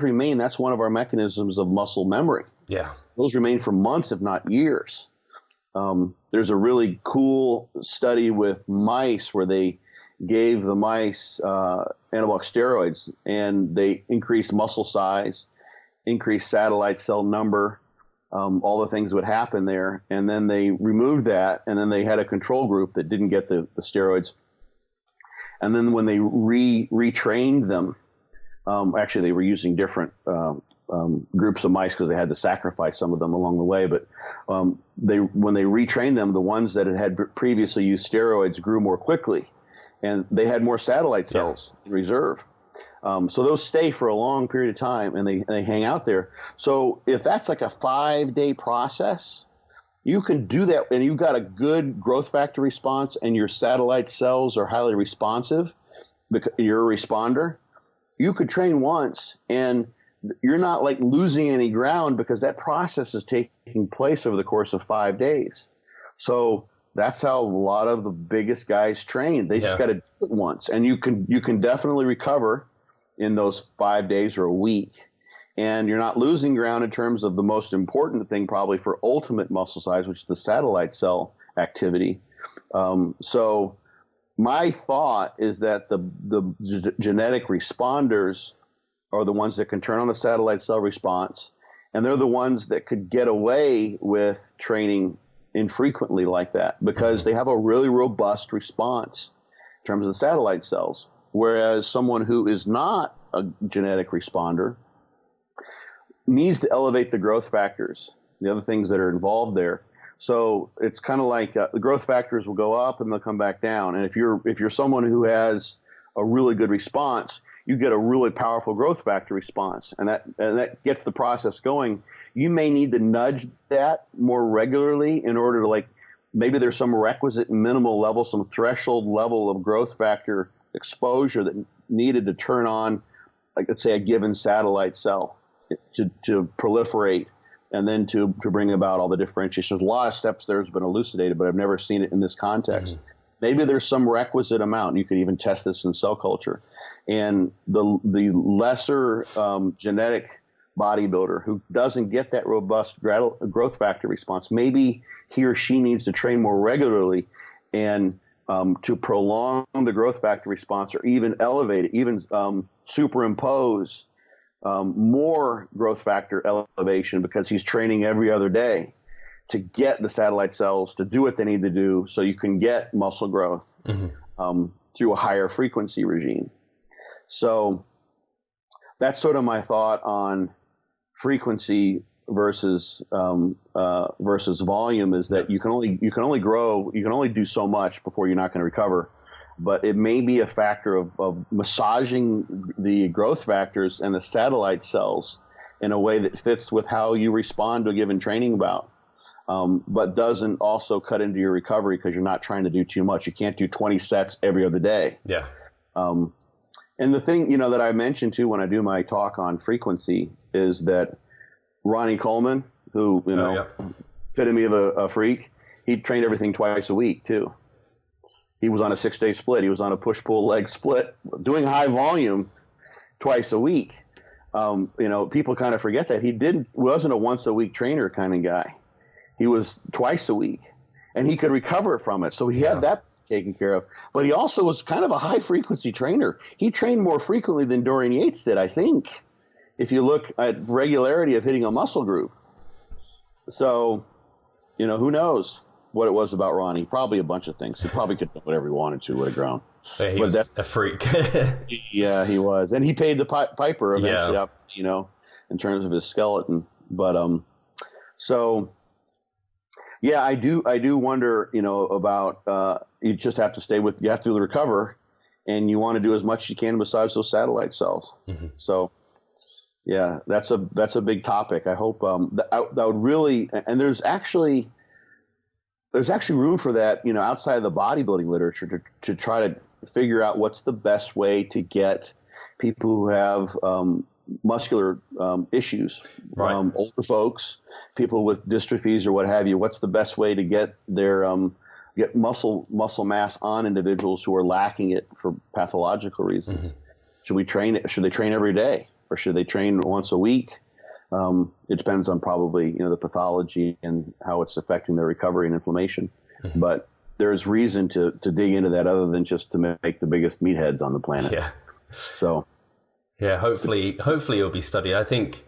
remain. That's one of our mechanisms of muscle memory. Yeah, those remain for months, if not years. There's a really cool study with mice where they gave the mice anabolic steroids, and they increased muscle size, increased satellite cell number, all the things that would happen there. And then they removed that, and then they had a control group that didn't get the steroids. And then when they retrained them, actually they were using different groups of mice because they had to sacrifice some of them along the way. But when they retrained them, the ones that had previously used steroids grew more quickly, and they had more satellite cells in reserve. So those stay for a long period of time, and they hang out there. So if that's like a 5-day process, you can do that, and you've got a good growth factor response, and your satellite cells are highly responsive because you're a responder. You could train once, and you're not like losing any ground because that process is taking place over the course of 5 days. So that's how a lot of the biggest guys train. They just got to do it once, and you can definitely recover in those 5 days or a week. And you're not losing ground in terms of the most important thing probably for ultimate muscle size, which is the satellite cell activity. So my thought is that the genetic responders are the ones that can turn on the satellite cell response, and they're the ones that could get away with training infrequently like that because they have a really robust response in terms of the satellite cells. Whereas someone who is not a genetic responder needs to elevate the growth factors, the other things that are involved there. So it's kind of like the growth factors will go up and they'll come back down. And if you're someone who has a really good response, you get a really powerful growth factor response, and that gets the process going. You may need to nudge that more regularly in order to, like, maybe there's some requisite minimal level, some threshold level of growth factor exposure that needed to turn on, like, let's say, a given satellite cell to proliferate and then to bring about all the differentiation. There's a lot of steps there that's been elucidated, but I've never seen it in this context. Mm-hmm. Maybe there's some requisite amount. You could even test this in cell culture. And the lesser genetic bodybuilder who doesn't get that robust growth factor response, maybe he or she needs to train more regularly and to prolong the growth factor response, or even elevate it, even superimpose more growth factor elevation because he's training every other day to get the satellite cells to do what they need to do so you can get muscle growth through a higher frequency regime. So that's sort of my thought on frequency versus volume, is that you can only grow, you can only do so much before you're not going to recover. But it may be a factor of massaging the growth factors and the satellite cells in a way that fits with how you respond to a given training bout, but doesn't also cut into your recovery because you're not trying to do too much. You can't do 20 sets every other day. Yeah. And the thing, that I mentioned too when I do my talk on frequency is that Ronnie Coleman, who, epitome of a freak, he trained everything twice a week too. He was on a 6-day split. He was on a push-pull-leg split, doing high volume twice a week. People kind of forget that. He wasn't a once-a-week trainer kind of guy. He was twice a week, and he could recover from it. So he had that taken care of. But he also was kind of a high-frequency trainer. He trained more frequently than Dorian Yates did, I think, if you look at regularity of hitting a muscle group. So, who knows what it was about Ronnie? Probably a bunch of things. He probably could do whatever he wanted to, would have grown. Yeah, he was a freak. Yeah, he was. And he paid the piper eventually up, in terms of his skeleton. But I do wonder, about you just have to you have to recover, and you want to do as much as you can besides those satellite cells. Mm-hmm. So yeah, that's a big topic. I hope that would really, and there's actually room for that, outside of the bodybuilding literature to try to figure out what's the best way to get people who have muscular issues, right. Older folks, people with dystrophies or what have you. What's the best way to get their get muscle mass on individuals who are lacking it for pathological reasons? Mm-hmm. Should they train every day, or should they train once a week? It depends on probably, the pathology and how it's affecting their recovery and inflammation. Mm-hmm. But there's reason to dig into that other than just to make the biggest meatheads on the planet. Yeah. So. Yeah, hopefully it'll be studied. I think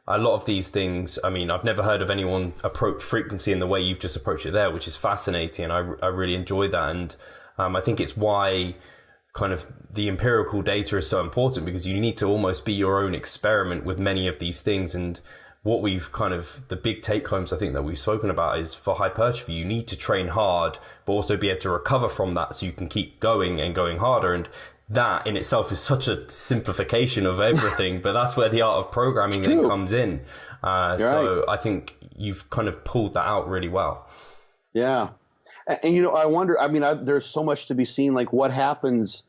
a lot of these things, I've never heard of anyone approach frequency in the way you've just approached it there, which is fascinating. And I really enjoy that. And I think it's why kind of the empirical data is so important, because you need to almost be your own experiment with many of these things. And what we've kind of, the big take homes I think that we've spoken about is, for hypertrophy, you need to train hard, but also be able to recover from that so you can keep going and going harder. And that in itself is such a simplification of everything, but that's where the art of programming then comes in. So right. I think you've kind of pulled that out really well. Yeah. And, you know, I wonder, I mean, there's so much to be seen. Like, what happens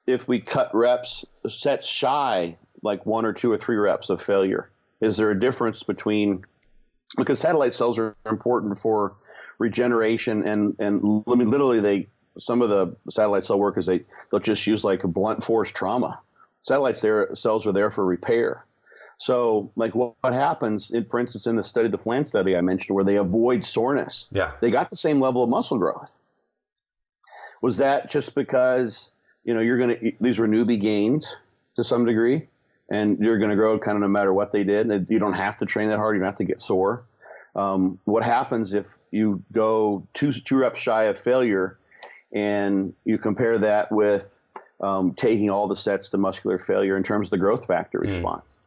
if we cut sets shy, like 1 or 2 or 3 reps of failure? Is there a difference between, because satellite cells are important for regeneration, and I mean, literally some of the satellite cell workers, they'll just use like a blunt force trauma. Cells are there for repair. So like what happens, for instance, in the study, the Flan study I mentioned, where they avoid soreness, they got the same level of muscle growth. Was that just because, you know, these were newbie gains to some degree, and you're going to grow kind of no matter what they did? And you don't have to train that hard. You don't have to get sore. What happens if you go two reps shy of failure, and you compare that with taking all the sets to muscular failure in terms of the growth factor response?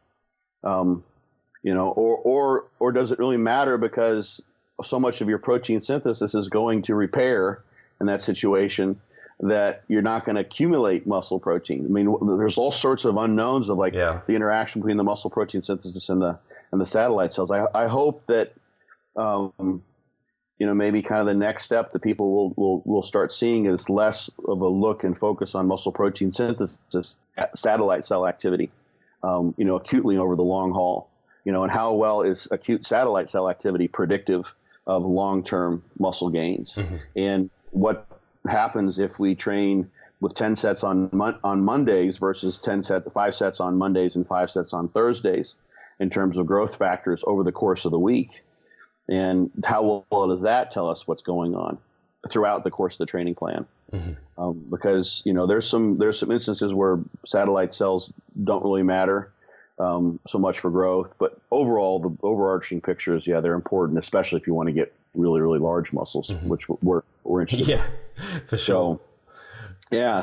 You know, or does it really matter, because so much of your protein synthesis is going to repair in that situation, that you're not going to accumulate muscle protein? I mean, there's all sorts of unknowns of the interaction between the muscle protein synthesis and the satellite cells. I hope that, you know, maybe kind of the next step that people will start seeing is less of a look and focus on muscle protein synthesis, satellite cell activity, you know, acutely over the long haul, you know, and how well is acute satellite cell activity predictive of long-term muscle gains? Mm-hmm. And what happens if we train with 10 sets on Mondays versus 5 sets on Mondays and 5 sets on Thursdays in terms of growth factors over the course of the week? And how well does that tell us what's going on throughout the course of the training plan? Mm-hmm. Because, you know, there's some instances where satellite cells don't really matter so much for growth, but overall, the overarching picture is, they're important, especially if you want to get really, really large muscles, mm-hmm. which we're interested in. Yeah, for sure.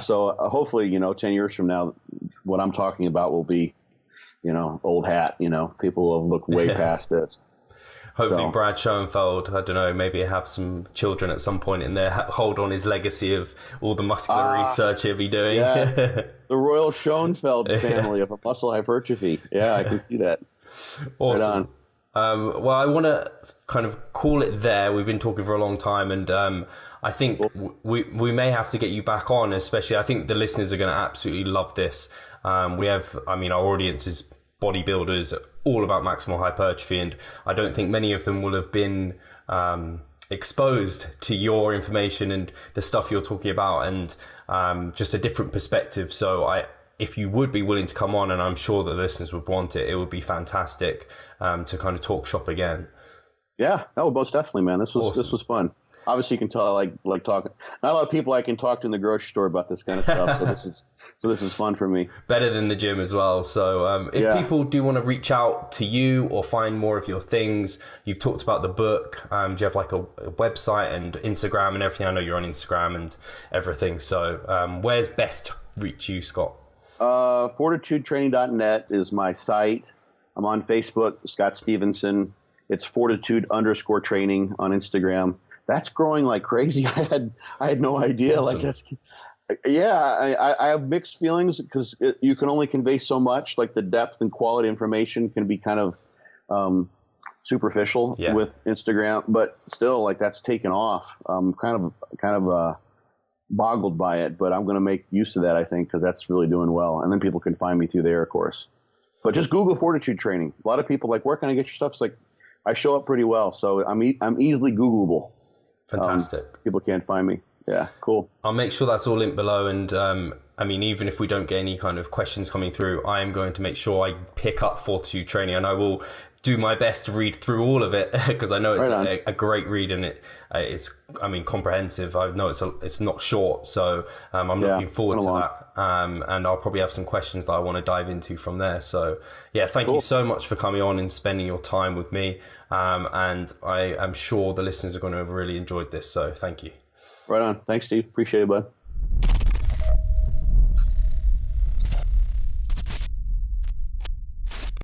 So hopefully, you know, 10 years from now, what I'm talking about will be, you know, old hat. You know, people will look way past this. Hopefully Brad Schoenfeld, I don't know, maybe have some children at some point in there, hold on his legacy of all the muscular research he'll be doing. Yes, the Royal Schoenfeld family of muscle hypertrophy. Yeah, I can see that. Awesome. Right on. Well, I want to kind of call it there. We've been talking for a long time, and I think we may have to get you back on, especially I think the listeners are going to absolutely love this. Our audience is bodybuilders, all about maximal hypertrophy, and I don't think many of them will have been exposed to your information and the stuff you're talking about, and just a different perspective. So if you would be willing to come on, and I'm sure that the listeners would want it would be fantastic to kind of talk shop again. Yeah, no, most definitely, man. This was fun. Obviously, you can tell I like talking. Not a lot of people I can talk to in the grocery store about this kind of stuff. So this is fun for me. Better than the gym as well. So if people do want to reach out to you or find more of your things, you've talked about the book. Do you have like a website and Instagram and everything? I know you're on Instagram and everything. So where's best to reach you, Scott? FortitudeTraining.net is my site. I'm on Facebook, Scott Stevenson. It's Fortitude_training on Instagram. That's growing like crazy. I had no idea. Awesome. I have mixed feelings, because you can only convey so much. Like, the depth and quality information can be kind of superficial with Instagram, but still, like, that's taken off. I'm kind of boggled by it, but I'm going to make use of that, I think, because that's really doing well. And then people can find me through there, of course. But just Google Fortitude Training. A lot of people like, where can I get your stuff? It's like, I show up pretty well, so I'm easily Googleable. Fantastic. People can't find me. Yeah, cool. I'll make sure that's all linked below. And even if we don't get any kind of questions coming through, I am going to make sure I pick up Fortitude Training, and I will do my best to read through all of it, because I know it's a great read, and it's comprehensive. I know it's not short, so I'm looking forward to that. And I'll probably have some questions that I want to dive into from there. So thank you so much for coming on and spending your time with me. And I am sure the listeners are going to have really enjoyed this. So thank you. Right on. Thanks, Steve. Appreciate it, bud.